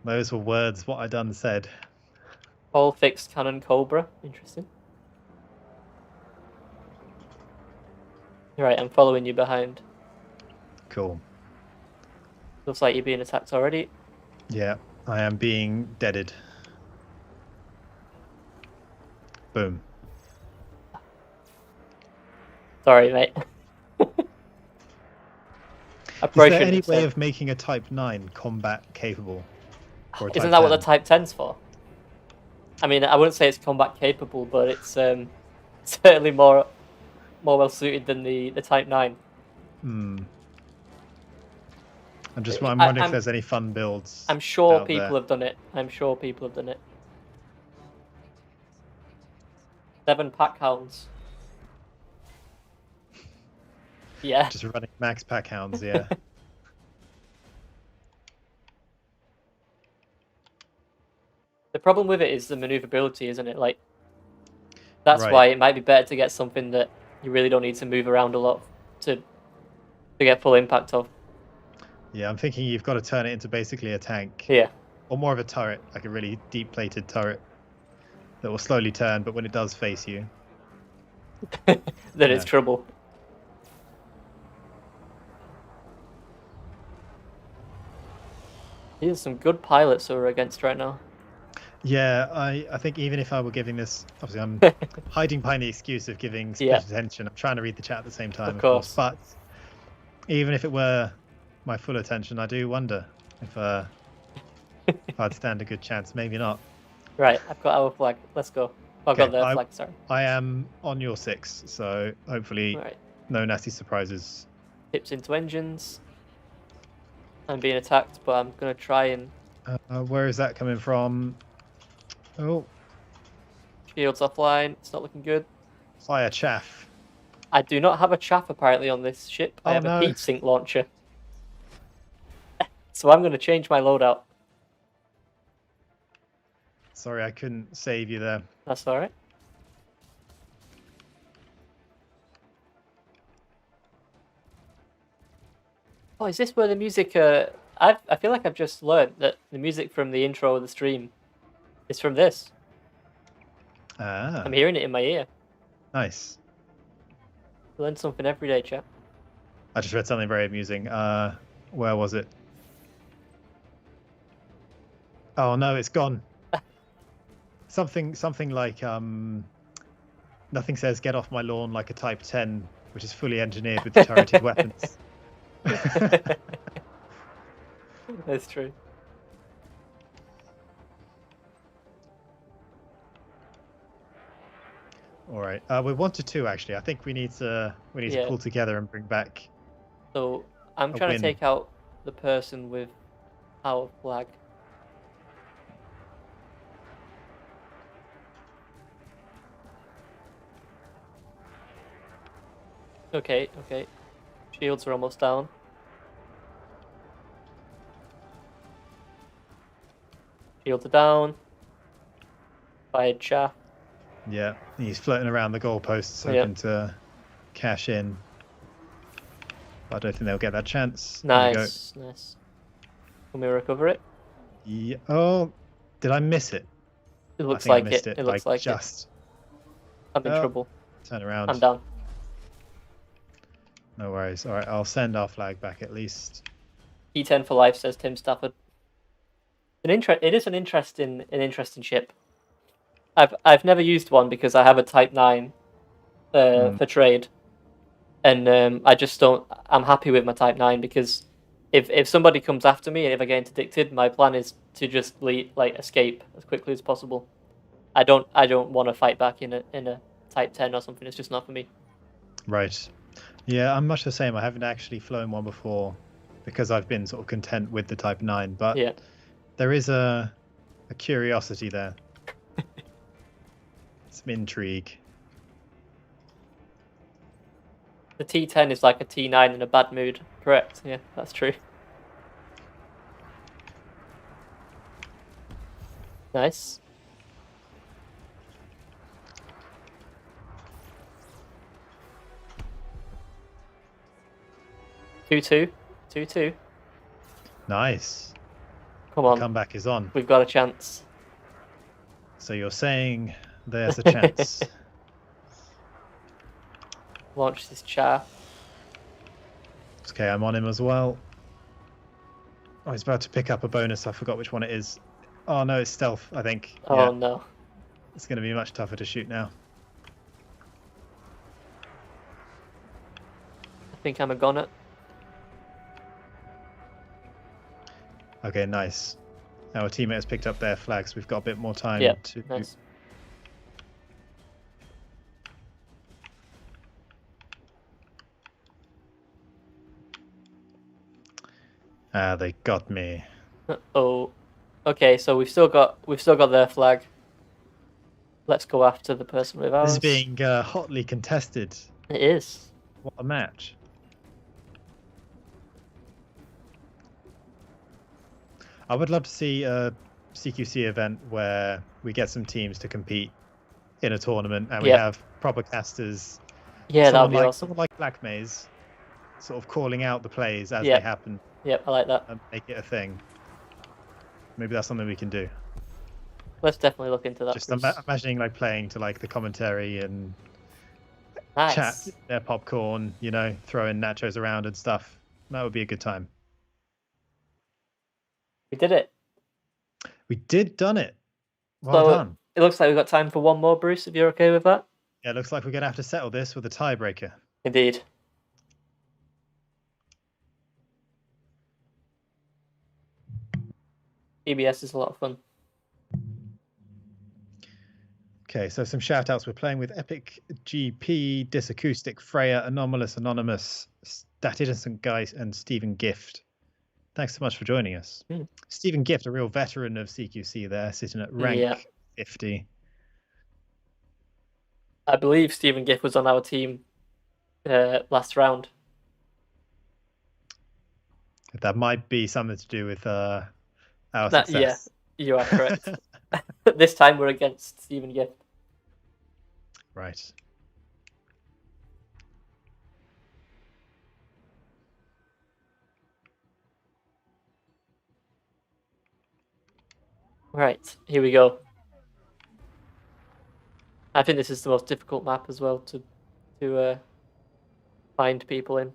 Those were words, what I done said. All fixed cannon Cobra. Interesting. Right, I'm following you behind. Cool. Looks like you're being attacked already. Yeah, I am being deaded. Boom. Sorry, mate. Is there any way of making a Type 9 combat capable? Isn't that what the Type 10's for? I mean, I wouldn't say it's combat capable, but it's certainly more well suited than the Type 9. I'm wondering if there's any fun builds. I'm sure people have done it. I'm sure people have done it. 7 pack hounds. Yeah. Just running max pack hounds, yeah. The problem with it is the maneuverability, isn't it? Like, that's why it might be better to get something that you really don't need to move around a lot to get full impact of. Yeah, I'm thinking you've got to turn it into basically a tank. Yeah. Or more of a turret, like a really deep-plated turret that will slowly turn, but when it does face you... then it's trouble. These are some good pilots that we're against right now. Yeah, I think even if I were giving this... Obviously, I'm hiding behind the excuse of giving special attention. I'm trying to read the chat at the same time, of course. But even if it were my full attention, I do wonder if I'd stand a good chance. Maybe not. Right, I've got our flag. Let's go. I've got their flag, sorry. I am on your 6, so hopefully no nasty surprises. Tips into engines. I'm being attacked, but I'm going to try and... where is that coming from? Oh. Shields offline. It's not looking good. Fire chaff. I do not have a chaff, apparently, on this ship. I have a heat sink launcher. So I'm going to change my loadout. Sorry, I couldn't save you there. That's all right. Oh, is this where the music... I feel like I've just learned that the music from the intro of the stream is from this. Ah. I'm hearing it in my ear. Nice. Learn something every day, chap. I just read something very amusing. Where was it? Oh no, it's gone. Something like nothing says get off my lawn like a Type 10, which is fully engineered with turreted weapons. That's true. All right, we wanted to actually. I think we need to pull together and bring back. So I'm trying to take out the person with our flag. Okay. Shields are almost down. Shields are down. Fired shaft. Yeah, he's floating around the goalposts, hoping to cash in. But I don't think they'll get that chance. Nice, nice. Can we recover it? Yeah. Oh, did I miss it? It looks I think like I missed it. it. It looks like just. I'm in trouble. Turn around. I'm down. No worries. All right, I'll send our flag back at least. E10 for life, says Tim Stafford. It is an interesting ship. I've never used one because I have a Type 9 for trade, and I just don't. I'm happy with my Type 9 because if somebody comes after me and if I get interdicted, my plan is to just escape as quickly as possible. I don't want to fight back in a Type 10 or something. It's just not for me. Right. Yeah, I'm much the same. I haven't actually flown one before because I've been sort of content with the Type 9, but there is a curiosity there. Some intrigue. The T10 is like a T9 in a bad mood. Correct. Yeah, that's true. Nice. Two-two. Nice. Come on. The comeback is on. We've got a chance. So you're saying there's a chance. Launch this char. Okay, I'm on him as well. Oh, he's about to pick up a bonus. I forgot which one it is. Oh no, it's stealth, I think. Oh no. It's going to be much tougher to shoot now. I think I'm a goner. Okay, nice. Our teammate has picked up their flags. We've got a bit more time to... Nice. Ah, they got me. Oh. Okay, so we've still got their flag. Let's go after the person with ours. This is being hotly contested. It is. What a match. I would love to see a CQC event where we get some teams to compete in a tournament and we have proper casters. Yeah, that would be awesome. Someone like Black Maze, sort of calling out the plays as they happen. Yep, I like that. And make it a thing. Maybe that's something we can do. Let's definitely look into that. Just imagining like playing to like the commentary and chat their popcorn, you know, throwing nachos around and stuff. That would be a good time. We did it. We done it. Well done. It looks like we've got time for one more, Bruce, if you're okay with that. Yeah, it looks like we're going to have to settle this with a tiebreaker. Indeed. EBS is a lot of fun. Okay, so some shout outs. We're playing with Epic GP, Disacoustic, Freya, Anomalous, Anonymous, Stat Innocent Guy, and Stephen Gift. Thanks so much for joining us. Stephen Gift, a real veteran of CQC there, sitting at rank 50. I believe Stephen Gift was on our team last round. That might be something to do with our success. Yeah, you are correct. This time we're against Stephen Gift. Right. Right, here we go. I think this is the most difficult map as well to find people in.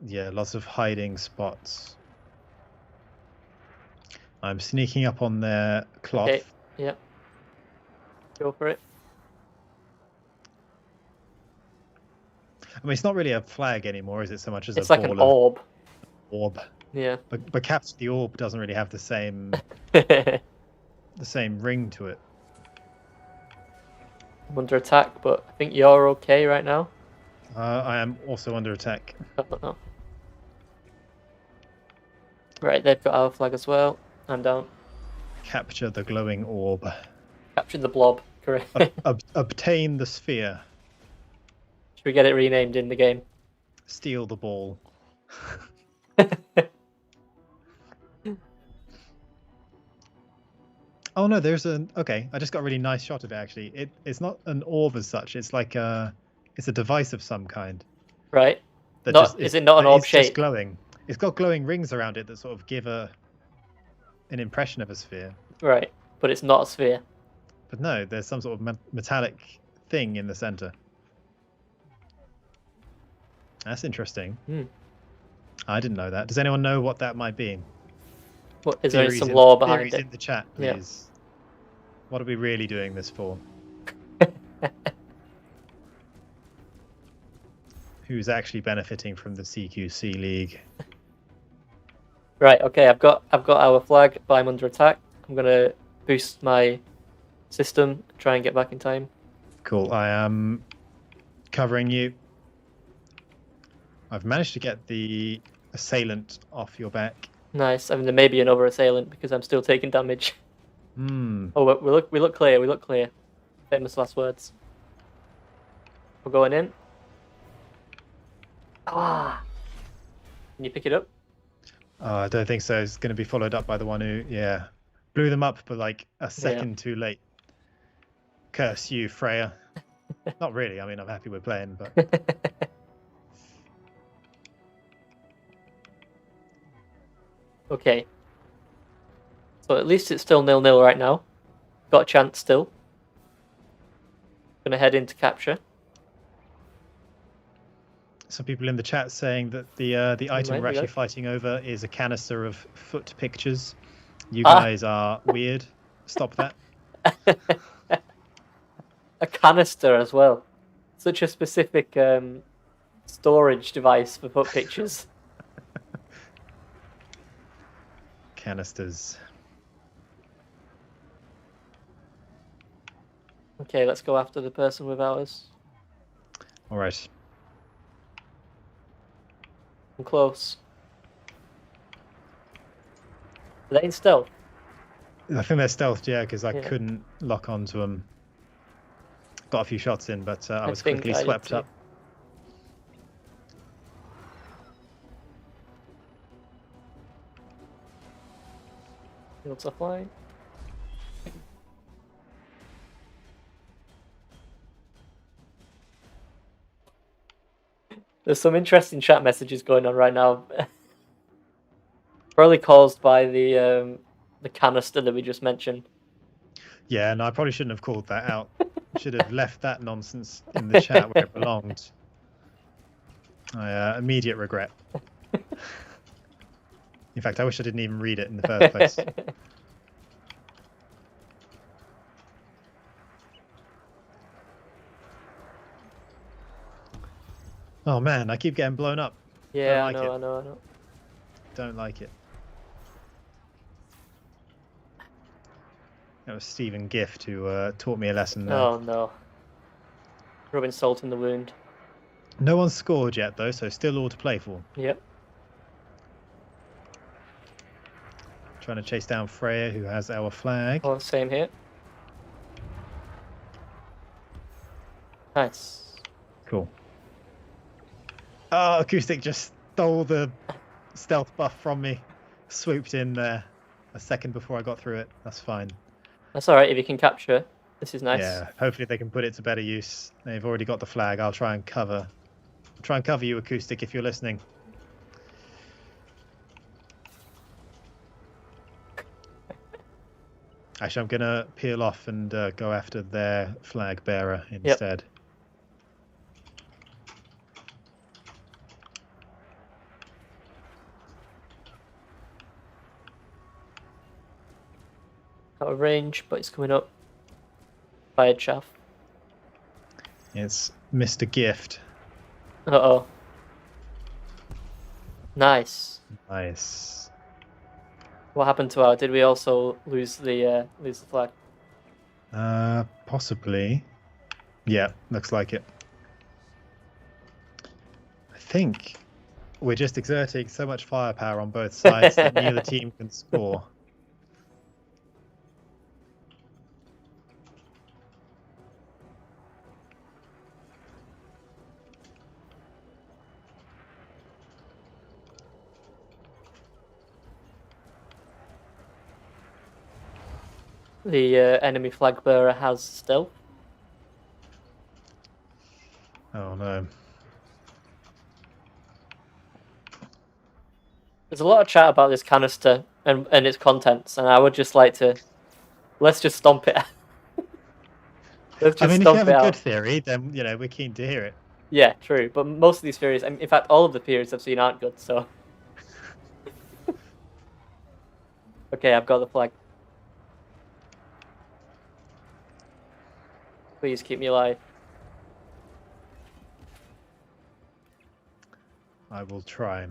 Yeah, lots of hiding spots. I'm sneaking up on their cloth. Okay, yeah. Go for it. I mean, it's not really a flag anymore, is it? So much as it's a like ball an orb. Orb. Yeah. But Capture the Orb doesn't really have the same the same ring to it. I'm under attack, but I think you're okay right now. I am also under attack. Oh, no. Right, they've got our flag as well. I'm down. Capture the glowing orb. Capture the blob, correct. Obtain the sphere. Should we get it renamed in the game? Steal the ball. Oh no, there's an okay. I just got a really nice shot of it actually. It's not an orb as such. It's like it's a device of some kind Right? that Not just is is it not an that orb is just shape? glowing. It's got glowing rings around it that sort of give an impression of a sphere. Right, but it's not a sphere. But no, there's some sort of metallic thing in the center. That's interesting. Hmm. I didn't know that. Does anyone know what that might be? What is there some lore behind Theories it? in the chat, Yeah. please. What are we really doing this for? Who's actually benefiting from the CQC League? Right. Okay. I've got our flag, but I'm under attack. I'm gonna boost my system, try and get back in time. Cool. I am covering you. I've managed to get the assailant off your back. Nice. I mean, there may be another assailant because I'm still taking damage. Hmm. Oh, we look clear. We look clear. Famous last words. We're going in. Ah. Can you pick it up? I don't think so. It's going to be followed up by the one who, yeah, blew them up, but like a second too late. Curse you, Freya. Not really. I mean, I'm happy we're playing, but Okay. So at least it's still 0-0 right now. Got a chance still. Gonna head into capture. some people in the chat saying that the item we're actually fighting over is a canister of foot pictures. You guys are weird. Stop that. A canister as well. Such a specific storage device for foot pictures. Canisters. Okay, let's go after the person with ours. All right. I'm close. Are they in stealth? I think they're stealthed, yeah, because I couldn't lock onto them. Got a few shots in, but I was quickly swept up. Fields offline. There's some interesting chat messages going on right now. Probably caused by the canister that we just mentioned. Yeah, no, I probably shouldn't have called that out. Should have left that nonsense in the chat where it belonged. Immediate regret. In fact, I wish I didn't even read it in the first place. Oh man, I keep getting blown up. Yeah, I know. Don't like it. That was Stephen Gift who taught me a lesson there. Oh no. Rubbing salt in the wound. No one's scored yet though, so still all to play for. Yep. Trying to chase down Freya, who has our flag. Oh, same here. Nice. Cool. Oh, Acoustic just stole the stealth buff from me. Swooped in there a second before I got through it. That's fine. That's alright if you can capture. This is nice. Yeah, hopefully they can put it to better use. They've already got the flag. I'll try and cover. Try and cover you, Acoustic, if you're listening. Actually, I'm going to peel off and go after their flag bearer instead. Yep. Out of range, but it's coming up. Fired chaff. It's Mr. Gift. Uh-oh. Nice. Nice. What happened to our? Did we also lose the flag? Possibly. Yeah, looks like it. I think we're just exerting so much firepower on both sides that neither team can score. the enemy flag bearer has stealth. Oh no. There's a lot of chat about this canister and its contents, and I would just like to let's just stomp it. Let's just I mean, if you stomp have it a out. good theory, then we're keen to hear it. Yeah, true. But most of these theories, in fact, all of the theories I've seen aren't good. So, okay, I've got the flag. Please keep me alive. I will try.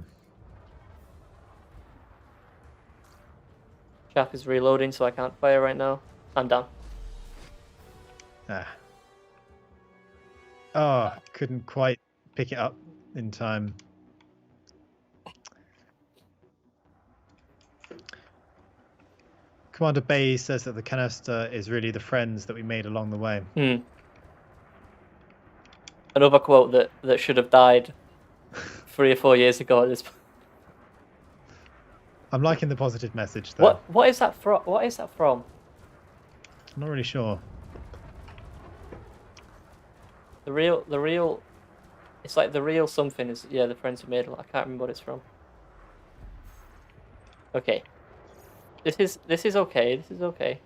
Chaff is reloading, so I can't fire right now. I'm down. Ah. Oh, couldn't quite pick it up in time. Commander Bay says that the canister is really the friends that we made along the way. Another quote that should have died 3 or 4 years ago at this point. I'm liking the positive message, though. What is that from? What is that from? I'm not really sure. The real. It's like the real something is the friends who made it. I can't remember what it's from. Okay. This is okay. This is okay.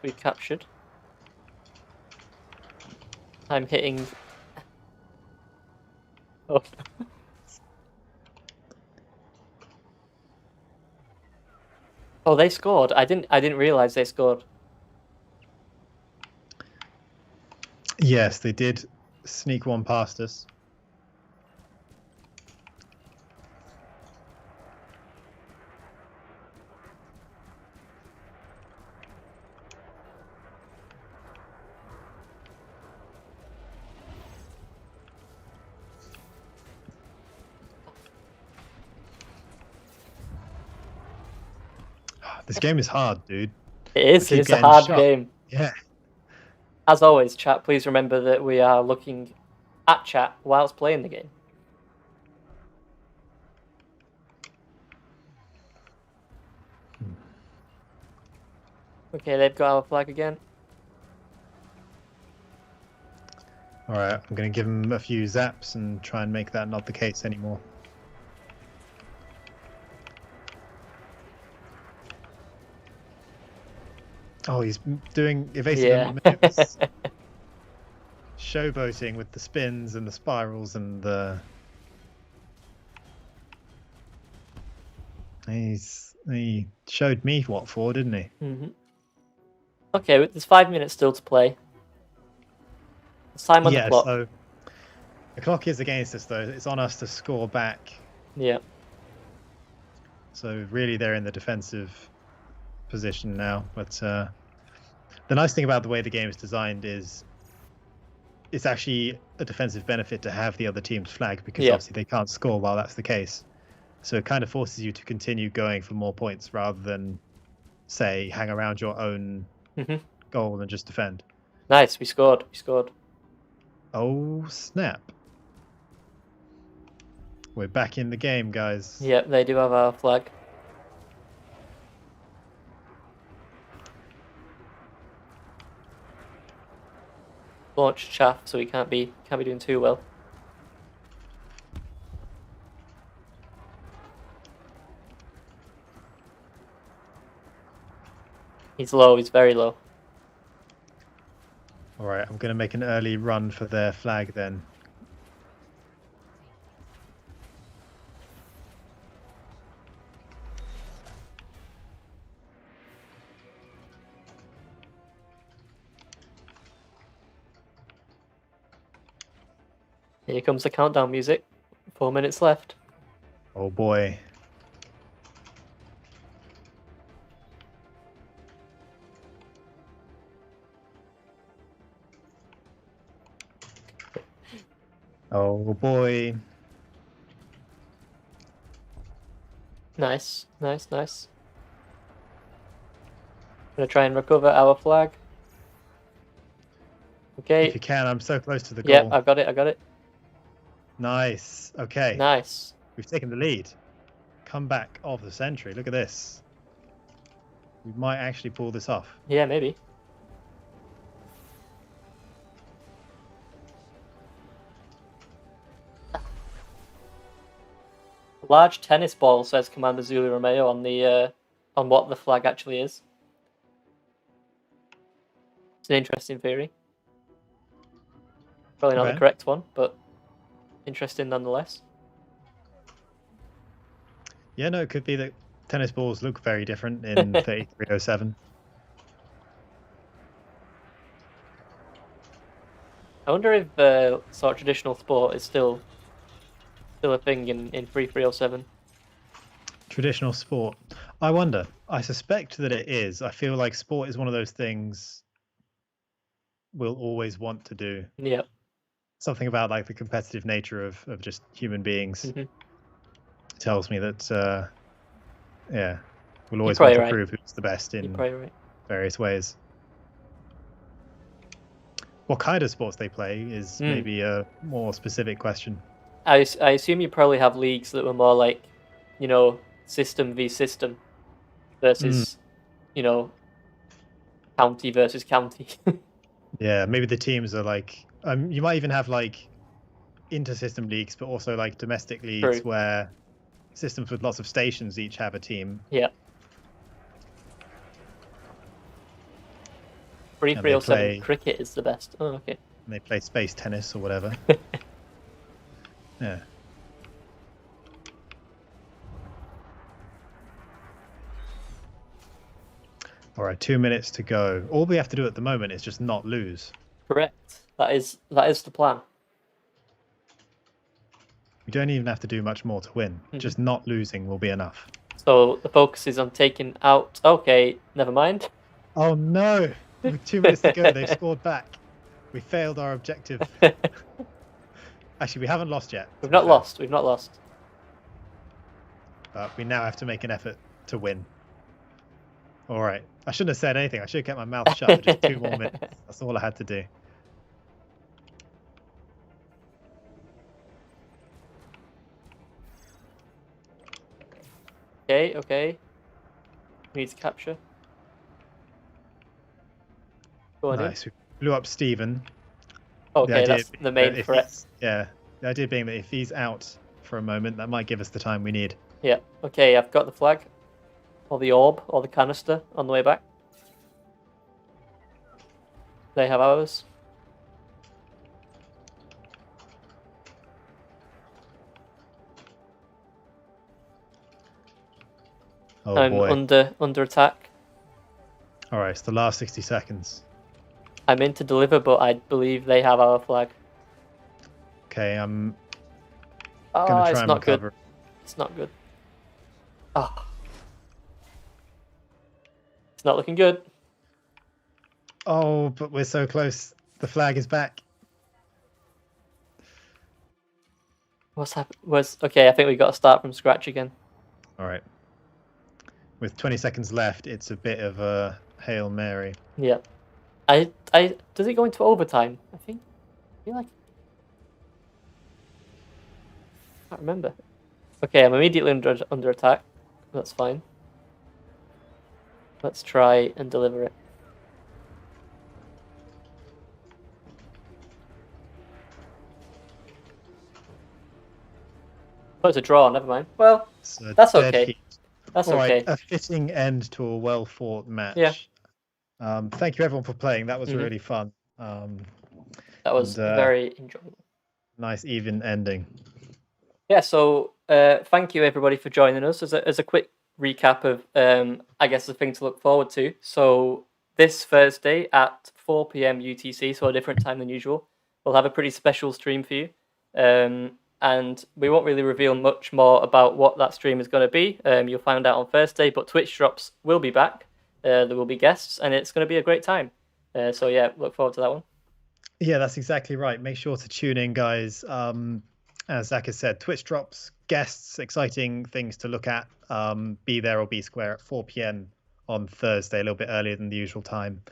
We captured. I'm hitting. Oh. Oh, they scored. I didn't realize they scored. Yes, they did sneak one past us. This game is hard, dude. It is. It's a hard game. Yeah. As always, chat, please remember that we are looking at chat whilst playing the game. Okay, they've got our flag again. Alright, I'm going to give him a few zaps and try and make that not the case anymore. Oh, he's doing evasive maneuvers. Showboating with the spins and the spirals and the... He showed me what for, didn't he? Mm-hmm. Okay, there's 5 minutes still to play. It's time on the clock. So the clock is against us, though. It's on us to score back. Yeah. So really, they're in the defensive position now. But the nice thing about the way the game is designed is it's actually a defensive benefit to have the other team's flag, because obviously they can't score while that's the case. So it kind of forces you to continue going for more points rather than, say, hang around your own goal and just defend. Nice, we scored. We scored. Oh, snap. We're back in the game, guys. Yep, they do have our flag. Launch chaff, so we can't be doing too well. He's low, he's very low. Alright, I'm going to make an early run for their flag then. Here comes the countdown music. 4 minutes left. Oh boy. Oh boy. Nice, nice, nice. Gonna try and recover our flag. Okay. If you can, I'm so close to the goal. Yep, I got it. Nice. Okay. Nice. We've taken the lead. comeback of the century. Look at this. We might actually pull this off. Yeah, maybe. Large tennis ball, says Commander Zulu Romeo on the on what the flag actually is. It's an interesting theory. Probably not the correct one, but interesting nonetheless. Yeah, no, it could be that tennis balls look very different in 3307. I wonder if sort of traditional sport is still a thing in 3307. Traditional sport. I wonder. I suspect that it is. I feel like sport is one of those things we'll always want to do. Yeah. Something about like the competitive nature of just human beings tells me that yeah, we'll always want to prove who's the best in various ways. What kind of sports they play is maybe a more specific question. I assume you probably have leagues that were more like, you know, system v system versus, you know, county versus county. Yeah, maybe the teams are like, you might even have like inter-system leagues, but also like domestic leagues where systems with lots of stations each have a team. Yeah. 3307 cricket is the best. Oh, okay. And they play space tennis or whatever. Yeah. All right, 2 minutes to go. All we have to do at the moment is just not lose. Correct. That is the plan. We don't even have to do much more to win. Just not losing will be enough. So the focus is on taking out... Okay, never mind. Oh no! With 2 minutes to go, they've scored back. We failed our objective. Actually, we haven't lost yet. We've not lost. We've not lost. But we now have to make an effort to win. All right. I shouldn't have said anything. I should have kept my mouth shut for just 2 more minutes. That's all I had to do. Okay. We need to capture. Go on. Nice. We blew up Stephen. Okay, that's the main threat. Yeah. The idea being that if he's out for a moment, that might give us the time we need. Yeah. Okay, I've got the flag. Or the orb, or the canister on the way back. They have ours. Oh, I'm boy. under attack. All right, it's the last 60 seconds. I'm in to deliver, but I believe they have our flag. Okay, I'm gonna try and recover. It's not good. Ah. It's not looking good. Oh, but we're so close. The flag is back. What's happened? Okay, I think we got to start from scratch again. All right. With 20 seconds left, it's a bit of a Hail Mary. Yeah. Does it go into overtime? I feel like I can't remember. Okay, I'm immediately under attack. That's fine. Let's try and deliver it. Oh, it's a draw. Never mind. Well, that's okay. That's okay. A fitting end to a well-fought match. Yeah. Thank you, everyone, for playing. That was really fun. That was very enjoyable. Nice, even ending. Yeah, so thank you, everybody, for joining us. As a quick recap of, I guess, the thing to look forward to. So this Thursday at 4 p.m. UTC, so a different time than usual, we'll have a pretty special stream for you. And we won't really reveal much more about what that stream is going to be. You'll find out on Thursday, but Twitch Drops will be back. There will be guests, and it's going to be a great time. So yeah, look forward to that one. Yeah, that's exactly right. Make sure to tune in, guys. As Zac has said, Twitch Drops, guests, exciting things to look at. Be there or be square at 4 p.m. on Thursday, a little bit earlier than the usual time.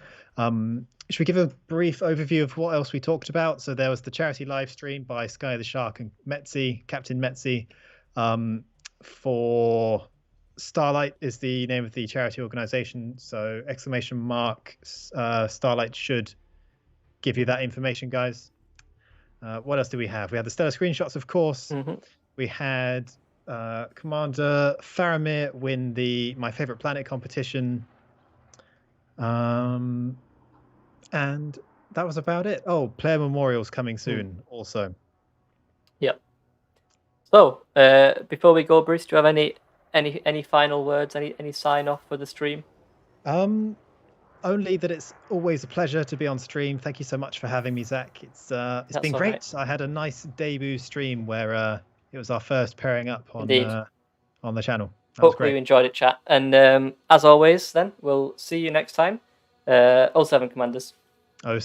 Should we give a brief overview of what else we talked about? So there was the charity live stream by Sky the Shark and Metzi, Captain Metzi. for Starlight is the name of the charity organization. So Starlight should give you that information, guys. What else do we have? We had the stellar screenshots, of course. We had Commander Faramir win the My Favorite Planet competition. And that was about it. Oh, player memorials coming soon also. Yep. So, before we go, Bruce, do you have any final words, any sign off for the stream? Only that it's always a pleasure to be on stream. Thank you so much for having me, Zach. It's been great. Right. I had a nice debut stream where it was our first pairing up on the channel. Hopefully you enjoyed it, chat. And as always, then we'll see you next time. 07 Commanders. 07.